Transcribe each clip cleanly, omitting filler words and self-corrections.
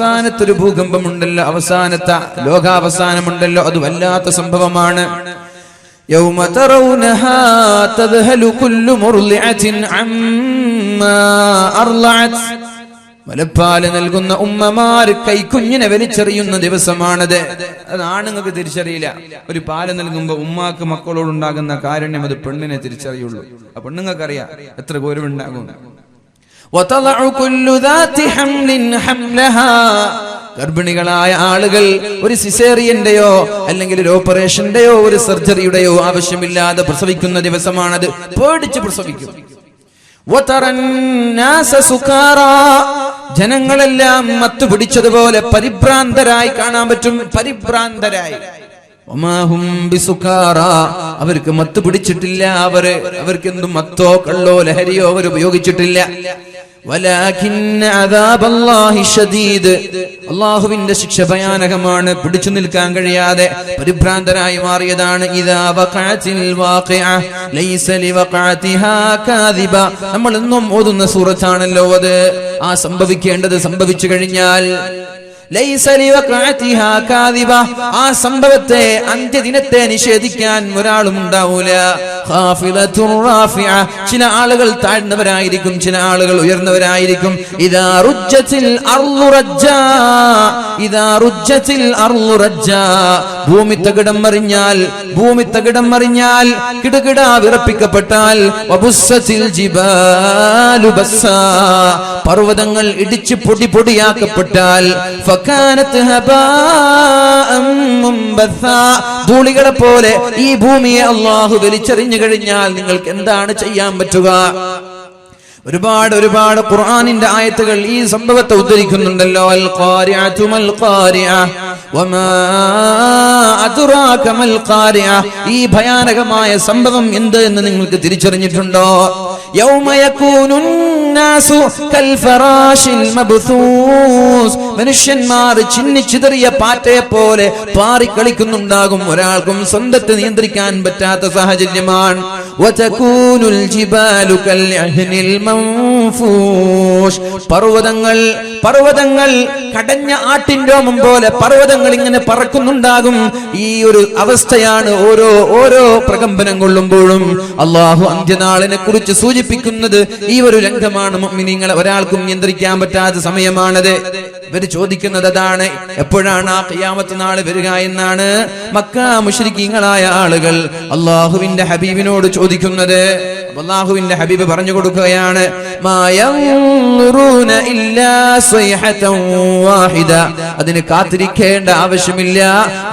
അവസാനത്തെ ഒരു ഭൂകമ്പമുണ്ടല്ലോ, അവസാനത്തെ ലോകാവസാനമുണ്ടല്ലോ, അത് വല്ലാത്ത സംഭവമാണ്. യൗമ തറൗനഹാ തദ്ഹലു കുല്ലു മുർളിഅത്തിൻ അമ്മാ അർളഅത്. മുലപ്പാല് നൽകുന്ന ഉമ്മമാര് കൈക്കുഞ്ഞിനെ വലിച്ചെറിയുന്ന ദിവസമാണത്. അത് ആണുങ്ങൾക്ക് തിരിച്ചറിയില്ല. ഒരു പാല് നൽകുമ്പോ ഉമ്മാക്ക് മക്കളോടുണ്ടാകുന്ന കാരുണ്യം അത് പെണ്ണിനെ തിരിച്ചറിയുള്ളൂ. ആ പെണ്ണുങ്ങൾക്കറിയാം എത്ര ഗൗരവമുണ്ടാകും. ഗർഭിണികളായ ആളുകൾ ഒരു സിസേറിയന്റെയോ അല്ലെങ്കിൽ ഒരു ഓപ്പറേഷന്റെയോ ഒരു സർജറിയുടെയോ ആവശ്യമില്ലാതെ പ്രസവിക്കുന്ന ദിവസമാണത്. പേടിച്ച് പ്രസവിക്കും. ജനങ്ങളെല്ലാം മത്തു പിടിച്ചതുപോലെ പരിഭ്രാന്തരായി കാണാൻ പറ്റും. പരിഭ്രാന്തരായി. അവർക്ക് മത്ത് പിടിച്ചിട്ടില്ല. അവർക്ക് എന്തും മത്തോ കള്ളോ ലഹരിയോ അവർ ഉപയോഗിച്ചിട്ടില്ല. അല്ലാഹുവിന്റെ ശിക്ഷ ഭയാനകമാണ്. പിടിച്ചു നിൽക്കാൻ കഴിയാതെ പരിഭ്രാന്തരായി മാറിയതാണ്. നമ്മൾ എന്നും ഓതുന്ന സൂറത്താണല്ലോ അത്. ആ സംഭവിക്കേണ്ടത് സംഭവിച്ചു കഴിഞ്ഞാൽ ആ സംഭവത്തെ അന്ത്യദിനത്തെ നിഷേധിക്കാൻ ഒരാളും ഉണ്ടാവൂല. ചില ആളുകൾ താഴ്ന്നവരായിരിക്കും, ചില ആളുകൾ ഉയർന്നവരായിരിക്കും. ഭൂമി തകിടം മറിഞ്ഞാൽ കിടുകിട വിറപ്പിക്കപ്പെട്ടാൽ പർവ്വതങ്ങൾ ഇടിച്ച് പൊടി പൊടിയാക്കപ്പെട്ടാൽ ധൂളികളെ പോലെ ഈ ഭൂമിയെ അല്ലാഹു വലിച്ചെറിഞ്ഞു കഴിഞ്ഞാൽ നിങ്ങൾക്ക് എന്താണ് ചെയ്യാൻ പറ്റുക? ഒരുപാട് ഖുർആനിന്റെ ആയത്തുകൾ ഈ സംഭവത്തെ ഉദ്ധരിക്കുന്നുണ്ടല്ലോ. അൽ ഖാരിഅതു മൽ ഖാരിഅ വമാ അദ്റാക മൽ ഖാരിഅ. ഈ ഭയാനകമായ സംഭവം എന്ത് എന്ന് നിങ്ങൾക്ക് തിരിച്ചറിഞ്ഞിട്ടുണ്ടോ? യൗമ യകൂനുൻ നാസു കൽ ഫറാശിൽ മബ്സൂസ്. മനുഷ്യന്മാർ ചിന്നിച്ചിതറിയ പാറ്റയെ പോലെ പാറിക്കളിക്കുന്നുണ്ടാകും. ഒരാൾക്കും സ്വന്തത്തെ നിയന്ത്രിക്കാൻ പറ്റാത്ത സാഹചര്യമാണ്. വതകൂനുൽ ജിബാലു കൽ അഹ്നിൽ മൻഫൂഷ്. പർവ്വതങ്ങൾ കടഞ്ഞ ആട്ടിൻ രോമം പോലെ പർവ്വതങ്ങൾ ഇങ്ങനെ പറക്കുന്നുണ്ടാകും. ഈ ഒരു അവസ്ഥയാണ് ഓരോ പ്രകമ്പനം കൊള്ളുമ്പോഴും. അല്ലാഹു അന്ത്യനാളിനെ കുറിച്ച് സൂചിപ്പിക്കുന്നത് ഈ ഒരു രംഗമാണ്. മുഅ്മിനീങ്ങളെ ഒരാൾക്കും നിയന്ത്രിക്കാൻ പറ്റാത്ത സമയമാണത്. ഇവർ ചോദിക്കുന്നത് അതാണ്, എപ്പോഴാണ് ആ ഖിയാമത്ത് നാൾ വരിക എന്നാണ് മക്ക മുശ്രിക്കീങ്ങളായ ആളുകൾ അല്ലാഹുവിന്റെ ഹബീബിനോട് ചോദിക്കുന്നത്. അല്ലാഹുവിന്റെ ഹബീബ് പറഞ്ഞു കൊടുക്കുകയാണ്, അതിന് കാത്തിരിക്കേണ്ട ആവശ്യമില്ല,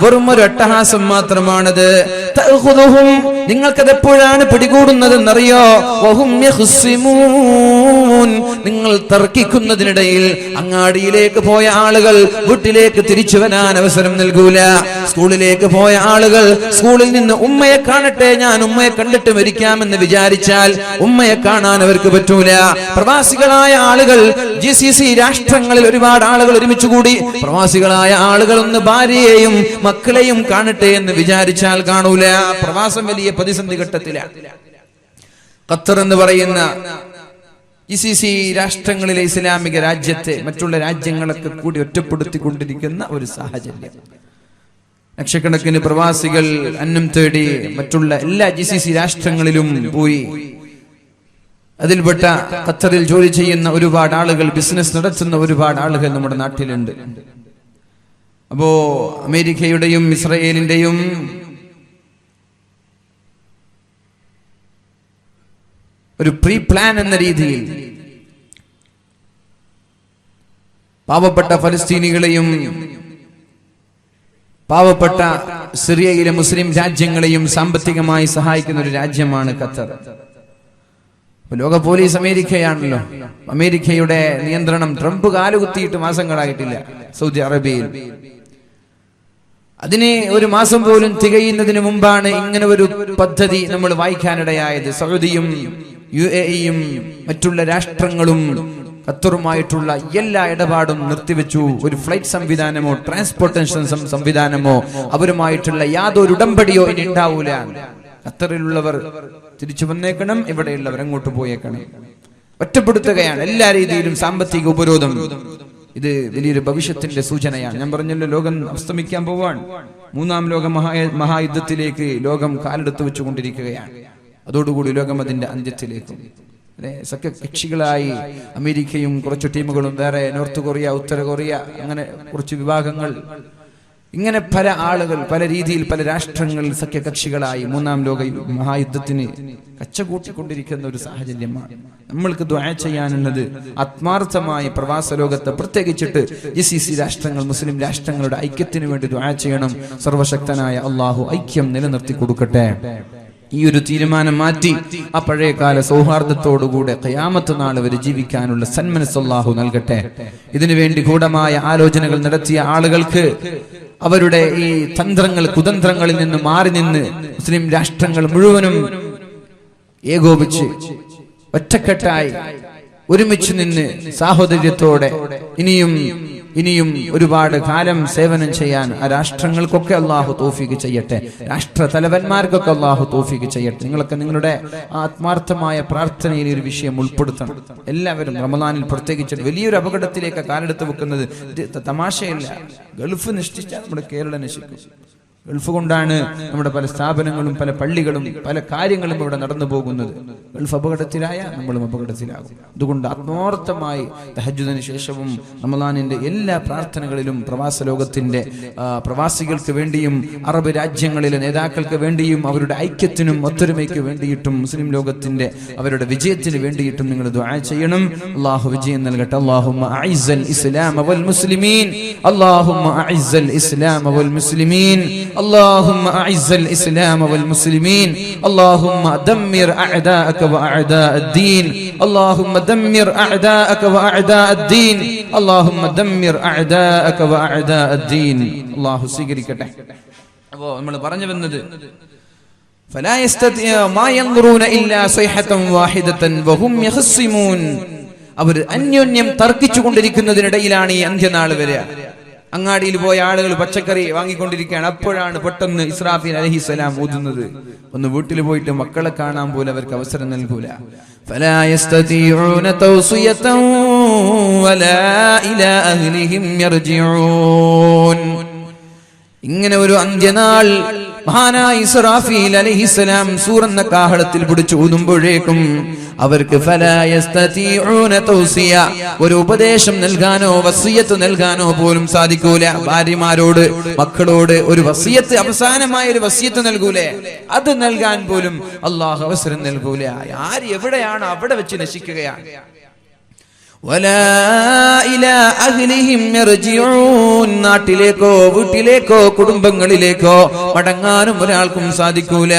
വെറും ഒരു അട്ടഹാസം മാത്രമാണത്. നിങ്ങൾക്കത് എപ്പോഴാണ് പിടികൂടുന്നതെന്നറിയോ? നിങ്ങൾ തർക്കിക്കുന്നതിനിടയിൽ അങ്ങാടിയിലേക്ക് പോയ ആളുകൾ വീട്ടിലേക്ക് തിരിച്ചു വരാൻ അവസരം നൽകൂല. സ്കൂളിലേക്ക് പോയ ആളുകൾ സ്കൂളിൽ നിന്ന് ഉമ്മയെ കാണട്ടെ, ഞാൻ ഉമ്മയെ കണ്ടിട്ട് മരിക്കാമെന്ന് വിചാരിച്ചാൽ ഉമ്മയെ കാണാൻ അവർക്ക് പറ്റൂല. പ്രവാസികളായ ആളുകൾ GCC രാഷ്ട്രങ്ങളിൽ ഒരുപാട് ആളുകൾ ഒരുമിച്ച് കൂടി പ്രവാസികളായ ആളുകൾ ഒന്ന് ഭാര്യയെയും മക്കളെയും കാണട്ടെ എന്ന് വിചാരിച്ചാൽ കാണൂല. പ്രവാസം വലിയ പ്രതിസന്ധി ഘട്ടത്തിലാണ്. ഖത്തർ എന്ന് പറയുന്ന GCC രാഷ്ട്രങ്ങളിലെ ഇസ്ലാമിക രാജ്യത്തെ മറ്റുള്ള രാജ്യങ്ങളൊക്കെ കൂടി ഒറ്റപ്പെടുത്തിക്കൊണ്ടിരിക്കുന്ന ഒരു സാഹചര്യം. ലക്ഷക്കണക്കിന് പ്രവാസികൾ അന്നം തേടി മറ്റുള്ള എല്ലാ GCC രാഷ്ട്രങ്ങളിലും പോയി. അതിൽപ്പെട്ട ഖത്തറിൽ ജോലി ചെയ്യുന്ന ഒരുപാട് ആളുകൾ, ബിസിനസ് നടത്തുന്ന ഒരുപാട് ആളുകൾ നമ്മുടെ നാട്ടിലുണ്ട്. അപ്പോ അമേരിക്കയുടെയും ഇസ്രായേലിന്റെയും ഒരു പ്രീ പ്ലാൻ എന്ന രീതിയിൽ പാവപ്പെട്ട ഫലസ്തീനികളെയും പാവപ്പെട്ട സിറിയയിലെ മുസ്ലിം രാജ്യങ്ങളെയും സാമ്പത്തികമായി സഹായിക്കുന്ന ഒരു രാജ്യമാണ് ഖത്തർ. ലോക പോലീസ് അമേരിക്കയാണല്ലോ. അമേരിക്കയുടെ നിയന്ത്രണം ട്രംപ് കാലുകുത്തിയിട്ട് മാസങ്ങളായിട്ടില്ല സൗദി അറേബ്യയിൽ. അതിനെ ഒരു മാസം പോലും തികയുന്നതിന് മുമ്പാണ് ഇങ്ങനെ ഒരു പദ്ധതി നമ്മൾ വായിക്കാനിടയായത്. സൗദിയും UAEയും മറ്റുള്ള രാഷ്ട്രങ്ങളും ഖത്തറുമായിട്ടുള്ള എല്ലാ ഇടപാടും നിർത്തിവെച്ചു. ഒരു ഫ്ലൈറ്റ് സംവിധാനമോ ട്രാൻസ്പോർട്ടേഷൻ സംവിധാനമോ അവരുമായിട്ടുള്ള യാതൊരു ഉടമ്പടിയോ ഇനി ഉണ്ടാവൂല. ഖത്തറിലുള്ളവർ തിരിച്ചു വന്നേക്കണം, ഇവിടെയുള്ളവർ അങ്ങോട്ട് പോയേക്കണം. ഒറ്റപ്പെടുത്തുകയാണ് എല്ലാ രീതിയിലും. സാമ്പത്തിക ഉപരോധം ഇത് വലിയൊരു ഭവിഷ്യത്തിന്റെ സൂചനയാണ്. ഞാൻ പറഞ്ഞല്ലോ, ലോകം അസ്തമിക്കാൻ പോവാൻ. മൂന്നാം ലോക മഹായുദ്ധത്തിലേക്ക് ലോകം കാലെടുത്ത് വെച്ചുകൊണ്ടിരിക്കുകയാണ്. അതോടുകൂടി ലോകം അതിന്റെ അന്ത്യത്തിലേക്കും. സഖ്യകക്ഷികളായി അമേരിക്കയും കുറച്ച് ടീമുകളും, വേറെ നോർത്ത് കൊറിയ, ഉത്തര കൊറിയ, അങ്ങനെ കുറച്ച് വിഭാഗങ്ങൾ, ഇങ്ങനെ പല ആളുകൾ പല രീതിയിൽ പല രാഷ്ട്രങ്ങൾ സഖ്യകക്ഷികളായി മൂന്നാം ലോക മഹായുദ്ധത്തിന് കച്ചകൂട്ടിക്കൊണ്ടിരിക്കുന്ന ഒരു സാഹചര്യമാണ്. നമ്മൾക്ക് ദുആ ചെയ്യാനുള്ളത് ആത്മാർത്ഥമായി പ്രവാസ ലോകത്തെ, പ്രത്യേകിച്ചിട്ട് GCC രാഷ്ട്രങ്ങൾ, മുസ്ലിം രാഷ്ട്രങ്ങളുടെ ഐക്യത്തിന് വേണ്ടി ദുആ ചെയ്യണം. സർവശക്തനായ അള്ളാഹു ഐക്യം നിലനിർത്തി കൊടുക്കട്ടെ. ഈ ഒരു തീരുമാനം മാറ്റി ആ പഴയകാല സൗഹാർദ്ദത്തോടുകൂടെ ഖിയാമത്ത് നാൾ വരെ ജീവിക്കാനുള്ള സന്മനസ് അല്ലാഹു നൽകട്ടെ. ഇതിനുവേണ്ടി ഗൂഢമായ ആലോചനകൾ നടത്തിയ ആളുകൾക്ക് അവരുടെ ഈ തന്ത്രങ്ങൾ, കുതന്ത്രങ്ങളിൽ നിന്ന് മാറി നിന്ന് മുസ്ലിം രാഷ്ട്രങ്ങൾ മുഴുവനും ഏകോപിച്ച് ഒറ്റക്കെട്ടായി ഒരുമിച്ച് നിന്ന് സാഹോദര്യത്തോടെ ഇനിയും ഒരുപാട് കാലം സേവനം ചെയ്യാൻ ആ രാഷ്ട്രങ്ങൾക്കൊക്കെ അള്ളാഹു തൗഫീഖ് ചെയ്യട്ടെ. രാഷ്ട്ര തലവന്മാർക്കൊക്കെ അള്ളാഹു തൗഫീഖ് ചെയ്യട്ടെ. നിങ്ങളൊക്കെ നിങ്ങളുടെ ആത്മാർത്ഥമായ പ്രാർത്ഥനയിൽ ഒരു വിഷയം ഉൾപ്പെടുത്തണം. എല്ലാവരും റമദാനിൽ പ്രത്യേകിച്ച് വലിയൊരു അപകടത്തിലേക്ക് കാലെടുത്ത് വെക്കുന്നത് തമാശയല്ല. ഗൾഫ് നശിച്ചാൽ നമ്മുടെ കേരളം നശിക്കും. ഗൾഫ് കൊണ്ടാണ് നമ്മുടെ പല സ്ഥാപനങ്ങളും പല പള്ളികളും പല കാര്യങ്ങളും ഇവിടെ നടന്നു പോകുന്നത്. ഗൾഫ് അപകടത്തിലായ നമ്മളും അപകടത്തിലാകും. അതുകൊണ്ട് ആത്മാർത്ഥമായി തഹജ്ജുദിന് ശേഷവും റമളാനിന്റെ എല്ലാ പ്രാർത്ഥനകളിലും പ്രവാസ ലോകത്തിന്റെ പ്രവാസികൾക്ക് വേണ്ടിയും അറബ് രാജ്യങ്ങളിലെ നേതാക്കൾക്ക് വേണ്ടിയും അവരുടെ ഐക്യത്തിനും ഒത്തൊരുമയ്ക്ക് വേണ്ടിയിട്ടും മുസ്ലിം ലോകത്തിന്റെ അവരുടെ വിജയത്തിന് വേണ്ടിയിട്ടും നിങ്ങൾ ദുആ ചെയ്യണം. അല്ലാഹു വിജയം നൽകട്ടെ. അല്ലാഹുമ്മ അഇസ്സൽ ഇസ്ലാമ വൽ മുസ്ലിമീൻ, അല്ലാഹുമ്മ അഇസ്സൽ ഇസ്ലാമ വൽ മുസ്ലിമീൻ, اللهم أعز الإسلام والمسلمين، اللهم دمر أعداءك وأعداء الدين، اللهم دمر أعداءك وأعداء الدين، اللهم دمر أعداءك وأعداء الدين. الله സ്വീകരിക്കട്ടെ. അപ്പോൾ നമ്മൾ പറഞ്ഞു വന്നത് فلا يستطيع ما ينظرون إلا صيحة واحدة وهم يخصمون. അവർ അന്യോന്യം തർക്കിച്ചു കൊണ്ടിരിക്കുന്നതിനിടയിലാണ് ഈ അന്ത്യനാൾ വരിക. അങ്ങാടിയിൽ പോയ ആളുകൾ പച്ചക്കറി വാങ്ങിക്കൊണ്ടിരിക്കുകയാണ്. അപ്പോഴാണ് പെട്ടെന്ന് ഇസ്രാഫീൽ അലൈഹിസ്സലാം ഊതുന്നത്. ഒന്ന് വീട്ടിൽ പോയിട്ട് മക്കളെ കാണാൻ പോലും അവർക്ക് അവസരം നൽകൂല. ഫലാ യസ്തതിഊന തൗസിയതൻ വലാ ഇലാ അഹ്ലിഹിം യർജിഊൻ. ഇങ്ങനെ ഒരു അന്ത്യനാൾ മഹാനായ ഇസ്രാഫീൽ അലൈഹിസ്സലാം സൂറന്ന കാഹളത്തിൽ പിടിച്ച് ഊതുമ്പോഴേക്കും അവർക്ക് ഫലാ യസ്തതിഊന തൗസിയ, ഒരു ഉപദേശം നൽകാനോ വസിയത്ത് നൽകാനോ പോലും സാധിക്കൂല. ഭാര്യമാരോട് മക്കളോട് ഒരു വസിയത്ത്, അവസാനമായ ഒരു വസിയത്ത് നൽകൂലേ, അത് നൽകാൻ പോലും അല്ലാഹു അവസരം നൽകൂല. ആര് എവിടെയാണ് അവിടെ വെച്ച് നശിക്കുകയാണ്. നാട്ടിലേക്കോ വീട്ടിലേക്കോ കുടുംബങ്ങളിലേക്കോ മടങ്ങാനും ഒരാൾക്കും സാധിക്കൂല.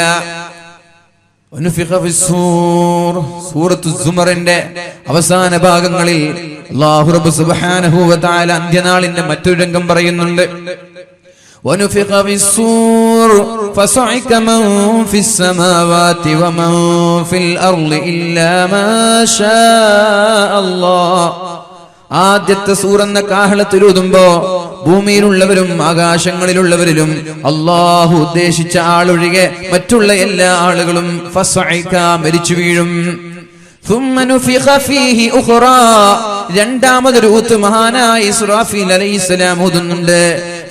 സൂറത്തു സുമറിന്റെ അവസാന ഭാഗങ്ങളിൽ അല്ലാഹു റബ്ബ് സുബ്ഹാനഹു വ തആല അന്ത്യനാളിന്റെ മറ്റൊരു രംഗം പറയുന്നുണ്ട്. ونفخ في الصور فصعق من في السماوات ومن في الأرض إلا ما شاء الله. ആദ്യത്തെ സൂറന്ന കാഹളത്തിൽ ഊതുമ്പോ ഭൂമിയിലുള്ളവരും ആകാശങ്ങളിലുള്ളവരിലും അല്ലാഹു ഉദ്ദേശിച്ച ആളൊഴികെ മറ്റുള്ള എല്ലാ ആളുകളും ഫസ്അഇക മരിച്ചു വീഴും. ثم نفخ فيه أخرى. രണ്ടാമതൊരു ഊത്ത് മഹാനായ ഇസ്രാഫീൽ അലൈഹിസ്സലാം ഊതുന്നുണ്ട്.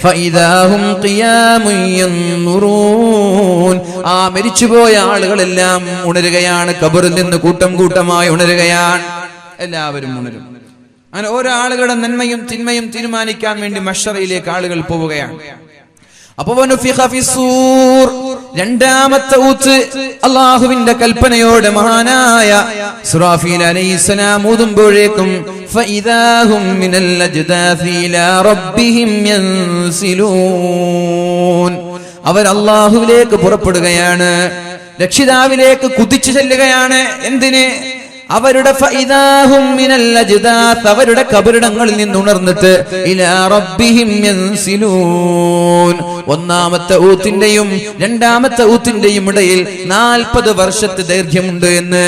فإذا هم قيام ينظرون. ആ മരിച്ചുപോയ ആളുകളെല്ലാം ഉണരുകയാണ്. ഖബറിൽ നിന്ന് കൂട്ടം കൂട്ടമായി ഉണരുകയാണ്. എല്ലാവരും ഉണരും. അങ്ങനെ ഓരോ ആളുകളുടെ നന്മയും തിന്മയും തീരുമാനിക്കാൻ വേണ്ടി മഹ്ശറിലേക്ക് ആളുകൾ പോവുകയാണ്. അപ്പൊ രണ്ടാമത്തെ ഊത്ത് അല്ലാഹുവിന്റെ കൽപ്പനയോടെ മഹാനായ ഇസ്രാഫീൽ അലൈഹിസ്സലാം ഊതുമ്പോഴേക്കും ഫഇദാഹും മിനൽ അജ്ദാഥി ഇലാ റബ്ബിഹിം യൻസിലൂൻ. അവർ അല്ലാഹുവിലേക്ക് പുറപ്പെടുകയാണ്, രക്ഷിതാവിലേക്ക് കുതിച്ചു ചെല്ലുകയാണ്. എന്തിന്? അവരുടെ ഫഇദാഹും മിനൽ അജ്ദാഥ്, അവരുടെ ഖബറിടങ്ങളിൽ നിന്ന് ഉണർന്നിട്ട് ഇലാ റബ്ബിഹിം യൻസിലൂൻ. ഒന്നാമത്തെ ഊത്തിന്റെയും രണ്ടാമത്തെ ഊത്തിന്റെയും ഇടയിൽ 40 വർഷത്തെ ദൈർഘ്യമുണ്ട് എന്ന്.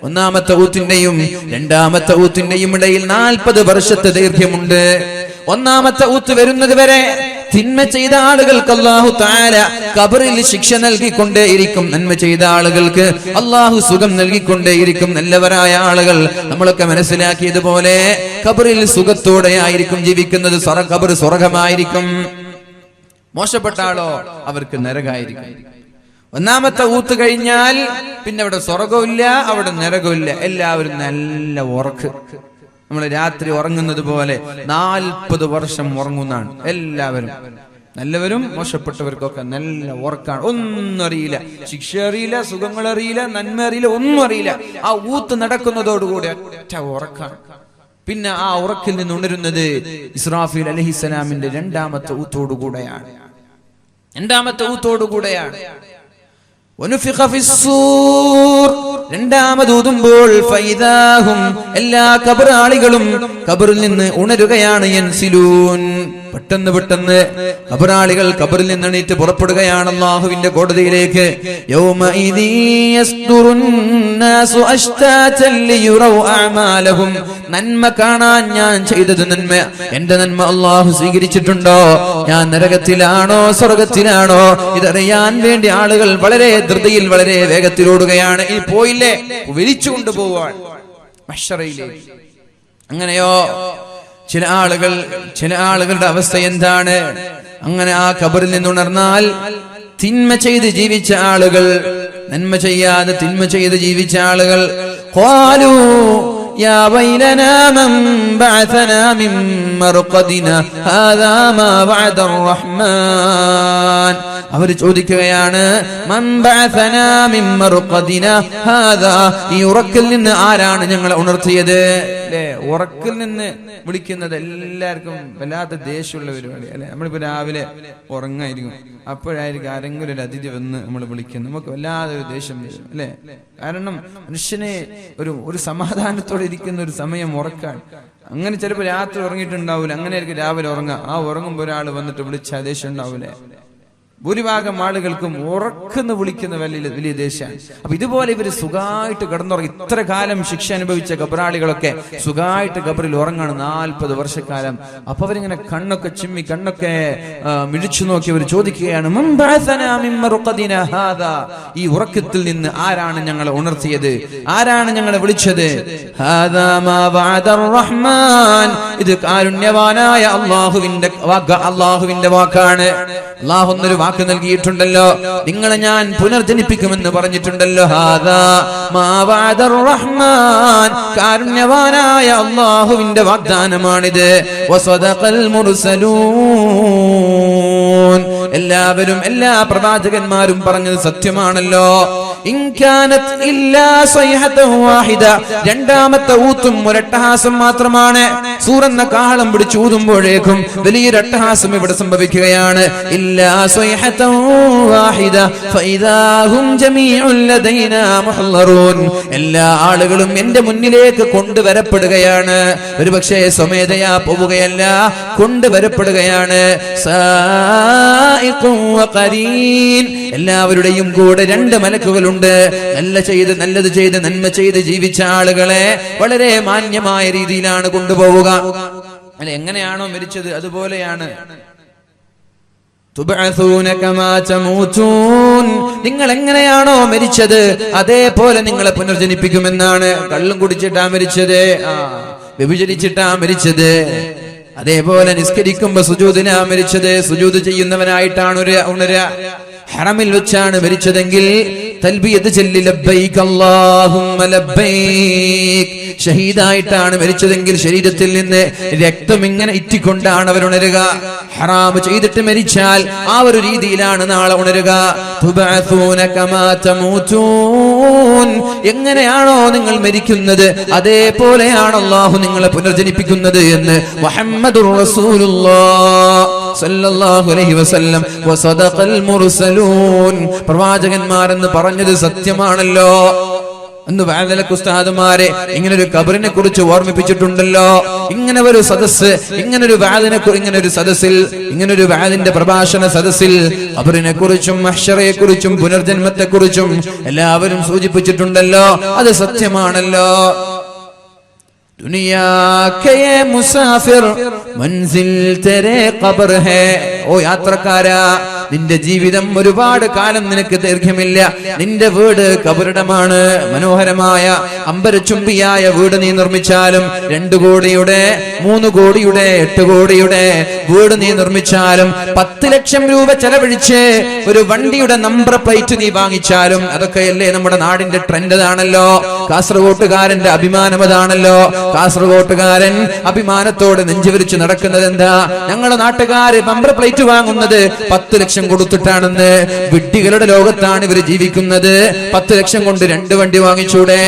ഒന്നാമത്തെ ഊത്തിന്റെയും രണ്ടാമത്തെ ഊത്തിന്റെയും ഇടയിൽ 40 വർഷത്തെ ദൈർഘ്യമുണ്ട്. ഒന്നാമത്തെ ഊത്ത് വരുന്നത് വരെ തിന്മ ചെയ്ത ആളുകൾക്ക് അല്ലാഹു തആല ഖബറിൽ ശിക്ഷ നൽകിക്കൊണ്ടേയിരിക്കും, നന്മ ചെയ്ത ആളുകൾക്ക് അല്ലാഹു സുഖം നൽകിക്കൊണ്ടേയിരിക്കും. നല്ലവരായ ആളുകൾ നമ്മളൊക്കെ മനസ്സിലാക്കിയതുപോലെ ഖബറിൽ സുഖത്തോടെ ആയിരിക്കും ജീവിക്കുന്നത്. ഖബർ സ്വർഗ്ഗമായിരിക്കും. മോശപ്പെട്ട ആളോ അവർക്ക് നരകമായിരിക്കും. ഒന്നാമത്തെ ഊത്ത് കഴിഞ്ഞാൽ പിന്നെ അവിടെ സ്വർഗമില്ല, അവിടെ നരകമില്ല. എല്ലാവരും നല്ല ഉറക്ക്. നമ്മൾ രാത്രി ഉറങ്ങുന്നത് പോലെ 40 വർഷം ഉറങ്ങുന്നതാണ് എല്ലാവരും. നല്ലവരും മോശപ്പെട്ടവർക്കൊക്കെ നല്ല ഉറക്കാണ്. ഒന്നും അറിയില്ല, ശിക്ഷ അറിയില്ല, സുഖങ്ങൾ അറിയില്ല, നന്മ അറിയില്ല, ഒന്നും അറിയില്ല. ആ ഊത്ത് നടക്കുന്നതോടുകൂടി ഒറ്റ ഉറക്കാണ്. പിന്നെ ആ ഉറക്കിൽ നിന്ന് ഉണരുന്നത് ഇസ്രാഫീൽ അലൈഹിസ്സലാമിന്റെ രണ്ടാമത്തെ ഊത്തോടുകൂടെയാണ്. രണ്ടാമത് ഊതുമ്പോൾ ഫൈദാഹും എല്ലാ ഖബറാളികളും ഖബറിൽ നിന്ന് ഉണരുകയാണ്. യൻസിലൂൻ പെട്ടെന്ന് ഖബറാളികൾ ഖബറിൽ നിന്ന് എണീറ്റ് പുറപ്പെടുകയാണ് അല്ലാഹുവിന്റെ കോടതിയിലേക്ക്. യൗമഇദി യസ്ദുറുന്നാസു അശ്താതൻ ലിയുറൗ അഅമാലഹും. നന്മ കാണാൻ ഞാൻ ചെയ്തത് നന്മ, എന്റെ നന്മ അല്ലാഹു സ്വീകരിച്ചിട്ടുണ്ടോ, ഞാൻ നരകത്തിലാണോ സ്വർഗ്ഗത്തിലാണോ ഇതറിയാൻ വേണ്ടി ആളുകൾ വളരെ ധൃതിയിൽ വളരെ വേഗത്തിലോടുകയാണ്. ഈ പോയില്ലേ വലിച്ചു കൊണ്ടുപോവാൻ മഹ്ശറയിലേക്ക്. അങ്ങനെയോ ചില ആളുകളുടെ അവസ്ഥ എന്താണ്? അങ്ങനെ ആ ഖബറിൽ നിന്നുണർന്നാൽ തിന്മ ചെയ്ത് ജീവിച്ച ആളുകൾ, നന്മ ചെയ്യാതെ തിന്മ ചെയ്ത് ജീവിച്ച ആളുകൾ ഖാലൂ യാ വൈലനാ മൻ ബഅസനാ മിൻ മർഖദിനാ ഹാദാ മാ വഅദർ റഹ്മാൻ. അവർ ചോദിക്കുകയാണ്, മൻ ബഅസനാ മിൻ മർഖദിനാ ഹാദാ, ഈ ഉറക്കിൽ നിന്ന് ആരാണ് ഞങ്ങളെ ഉണർത്തിയത്? അല്ലേ, ഉറക്കിൽ നിന്ന് വിളിക്കുന്നത് എല്ലാവർക്കും വല്ലാത്ത ദേഷ്യമുള്ള പരിപാടി അല്ലെ. നമ്മളിപ്പോ രാവിലെ ഉറങ്ങായിരിക്കും, അപ്പോഴായിരിക്കും ആരെങ്കിലും ഒരു അതിഥി വന്ന് നമ്മൾ വിളിക്കുന്നത്, നമുക്ക് വല്ലാതെ ഒരു ദേഷ്യം വരും അല്ലെ. കാരണം മനുഷ്യനെ ഒരു സമാധാനത്തോടെ ഇരിക്കുന്ന ഒരു സമയം ഉറക്കാൻ. അങ്ങനെ ചിലപ്പോൾ രാത്രി ഉറങ്ങിയിട്ടുണ്ടാവില്ല, അങ്ങനെ ആയിരിക്കും രാവിലെ ഉറങ്ങാം. ആ ഉറങ്ങുമ്പോ ഒരാൾ വന്നിട്ട് വിളിച്ചാൽ ദേഷ്യം ഉണ്ടാവൂലേ? ഭൂരിഭാഗം ആളുകൾക്കും ഉറക്കുന്ന വിളിക്കുന്ന വലിയ ദേഷ്യമാണ്. അപ്പൊ ഇതുപോലെ ഇവര് സുഖമായിട്ട് കിടന്നുറങ്ങി. ഇത്ര കാലം ശിക്ഷ അനുഭവിച്ച ഖബറാളികളൊക്കെ സുഖമായിട്ട് ഖബറിൽ ഉറങ്ങാണ് 40 വർഷക്കാലം. അപ്പൊ അവരിങ്ങനെ കണ്ണൊക്കെ ചിമ്മി കണ്ണൊക്കെ മിഴിച്ചു നോക്കി അവർ ചോദിക്കുകയാണ്, ഈ ഉറക്കത്തിൽ നിന്ന് ആരാണ് ഞങ്ങളെ ഉണർത്തിയത്, ആരാണ് ഞങ്ങളെ വിളിച്ചത്? ഇത് കാരുണ്യവാനായ അള്ളാഹുവിന്റെ വാക്കാണ്. അള്ളാഹു എന്നൊരു വാക്ക് നൽകിയിട്ടുണ്ടല്ലോ, നിങ്ങളെ ഞാൻ പുനർജനിപ്പിക്കുമെന്ന് പറഞ്ഞിട്ടുണ്ടല്ലോ. ഹാദാ മാ വഅദർ റഹ്മാൻ, കാരുണ്യവാനായ അല്ലാഹുവിന്റെ വാഗ്ദാനമാണിത്. വസദഖൽ മുർസലൂൻ, എല്ലാവരും എല്ലാ പ്രവാചകന്മാരും പറഞ്ഞത് സത്യമാണല്ലോ. ഇൻ കാനത് ഇല്ലാ സൈഹതൻ വാഹിദ, രണ്ടാമത്തെ ഊത്തും ഒരട്ടഹാസം മാത്രമാണ്. സൂറെന്ന കാഹളം പിടിച്ച് ഊതുമ്പോഴേക്കും വലിയൊരു അട്ടഹാസം ഇവിടെ സംഭവിക്കുകയാണ്. ഇല്ലാ സൈഹതൻ വാഹിദ ഫഇദാ ഹും ജമീഉൻ ലദൈനാ മുഹളറൂൻ, എല്ലാ ആളുകളും എന്റെ മുന്നിലേക്ക് കൊണ്ടുവരപ്പെടുകയാണ്. ഒരുപക്ഷേ സ്വമേധയാ പോവുകയല്ല, കൊണ്ടുവരപ്പെടുകയാണ്. സായിഖുൻ വഖരീൻ, എല്ലാവരുടെയും കൂടെ 2 മലക്കുകളുണ്ട്. നല്ലത് ചെയ്ത് നന്മ ചെയ്ത് ജീവിച്ച ആളുകളെ വളരെ മാന്യമായ രീതിയിലാണ് കൊണ്ടുപോവുക. അല്ലെ, എങ്ങനെയാണോ മരിച്ചത് അതുപോലെയാണ്. നിങ്ങൾ എങ്ങനെയാണോ മരിച്ചത് അതേപോലെ നിങ്ങളെ പുനർജനിപ്പിക്കുമെന്നാണ്. കള്ളും കുടിച്ചിട്ടാ മരിച്ചത്, വ്യഭിചരിച്ചിട്ടാ മരിച്ചത്, അതേപോലെ നിസ്കരിക്കുമ്പോ സുജൂദിനാ മരിച്ചത്, സുജൂദ് ചെയ്യുന്നവനായിട്ടാണ് ഉണരുക. ഹറമിൽ വെച്ചാണ് മരിച്ചതെങ്കിൽ തൽബിയത്ത് ചൊല്ലി ലബ്ബൈക അല്ലാഹുമ്മ ലബ്ബൈക്. ഷഹീദായിട്ടാണ് മരിച്ചതെങ്കിൽ ശരീരത്തിൽ നിന്ന് രക്തം ഇങ്ങനെ ഇറ്റിക്കൊണ്ടാണ് അവർ ഉണരുക. ഹറാം ചെയ്തിട്ട് മരിച്ചാൽ ആ ഒരു രീതിയിലാണ് നാളെ ഉണരുക. തുബഅസൂന കമാ തമൂതൂൻ, എങ്ങനെയാണോ നിങ്ങൾ മരിക്കുന്നത് അതേപോലെയാണ് അല്ലാഹു നിങ്ങളെ പുനർജനിപ്പിക്കുന്നത് എന്ന് മുഹമ്മദുർ റസൂലുള്ളാഹ് സല്ലല്ലാഹു അലൈഹി വസല്ലം. വസദഖൽ മുർസലൂൻ, പ്രവാചകന്മാർ എന്ന് പറഞ്ഞത് സത്യമാണല്ലോ. അന്ന് വാദലക്ക് ഉസ്താദുമാരെ ഇങ്ങനൊരു ഖബറിനെ കുറിച്ച് ഓർമ്മിപ്പിച്ചിട്ടുണ്ടല്ലോ. ഇങ്ങനെ ഒരു സദസ്സ്, ഇങ്ങനൊരു സദസ്സിൽ, ഇങ്ങനൊരു വാദിന്റെ പ്രഭാഷണ സദസ്സിൽ ഖബറിനെ കുറിച്ചും മഹ്ശറയെ കുറിച്ചും പുനർജന്മത്തെ കുറിച്ചും എല്ലാവരും സൂചിപ്പിച്ചിട്ടുണ്ടല്ലോ. അത് സത്യമാണല്ലോ. दुनिया के ये मुसाफिर मंजिल तेरे ഖബർ ഹേ. ഓ യാത്രക്കാരാ, നിന്റെ ജീവിതം ഒരുപാട് കാലം നിനക്ക് ദൈർഘ്യമില്ല. നിന്റെ വീട് ഖബറിടമാണ്. മനോഹരമായ അമ്പരചുംബിയായ വീട് നീ നിർമ്മിച്ചാലും 2 കോടിയുടെ 3 കോടിയുടെ 8 കോടിയുടെ വീട് നീ നിർമ്മിച്ചാലും 10 ലക്ഷം രൂപ ചെലവഴിച്ച് ഒരു വണ്ടിയുടെ നമ്പർ പ്ലേറ്റ് നീ വാങ്ങിച്ചാലും അതൊക്കെയല്ലേ നമ്മുടെ നാടിന്റെ ട്രെൻഡ്. അതാണല്ലോ കാസർഗോട്ടുകാരന്റെ അഭിമാനം. അതാണല്ലോ കാസർഗോട്ടുകാരൻ അഭിമാനത്തോടെ നെഞ്ചുവിരിച്ച് നടക്കുന്നത്. എന്താ, ഞങ്ങളുടെ നാട്ടുകാര് നമ്പർ പ്ലേറ്റ് വാങ്ങുന്നത് 10 ലക്ഷം കൊടുത്തിട്ടാണെന്ന്. വിഡ്ഢികളുടെ ലോകത്താണ് ഇവർ ജീവിക്കുന്നത്. 10 ലക്ഷം കൊണ്ട് 2 വണ്ടി വാങ്ങിച്ചൂടെ?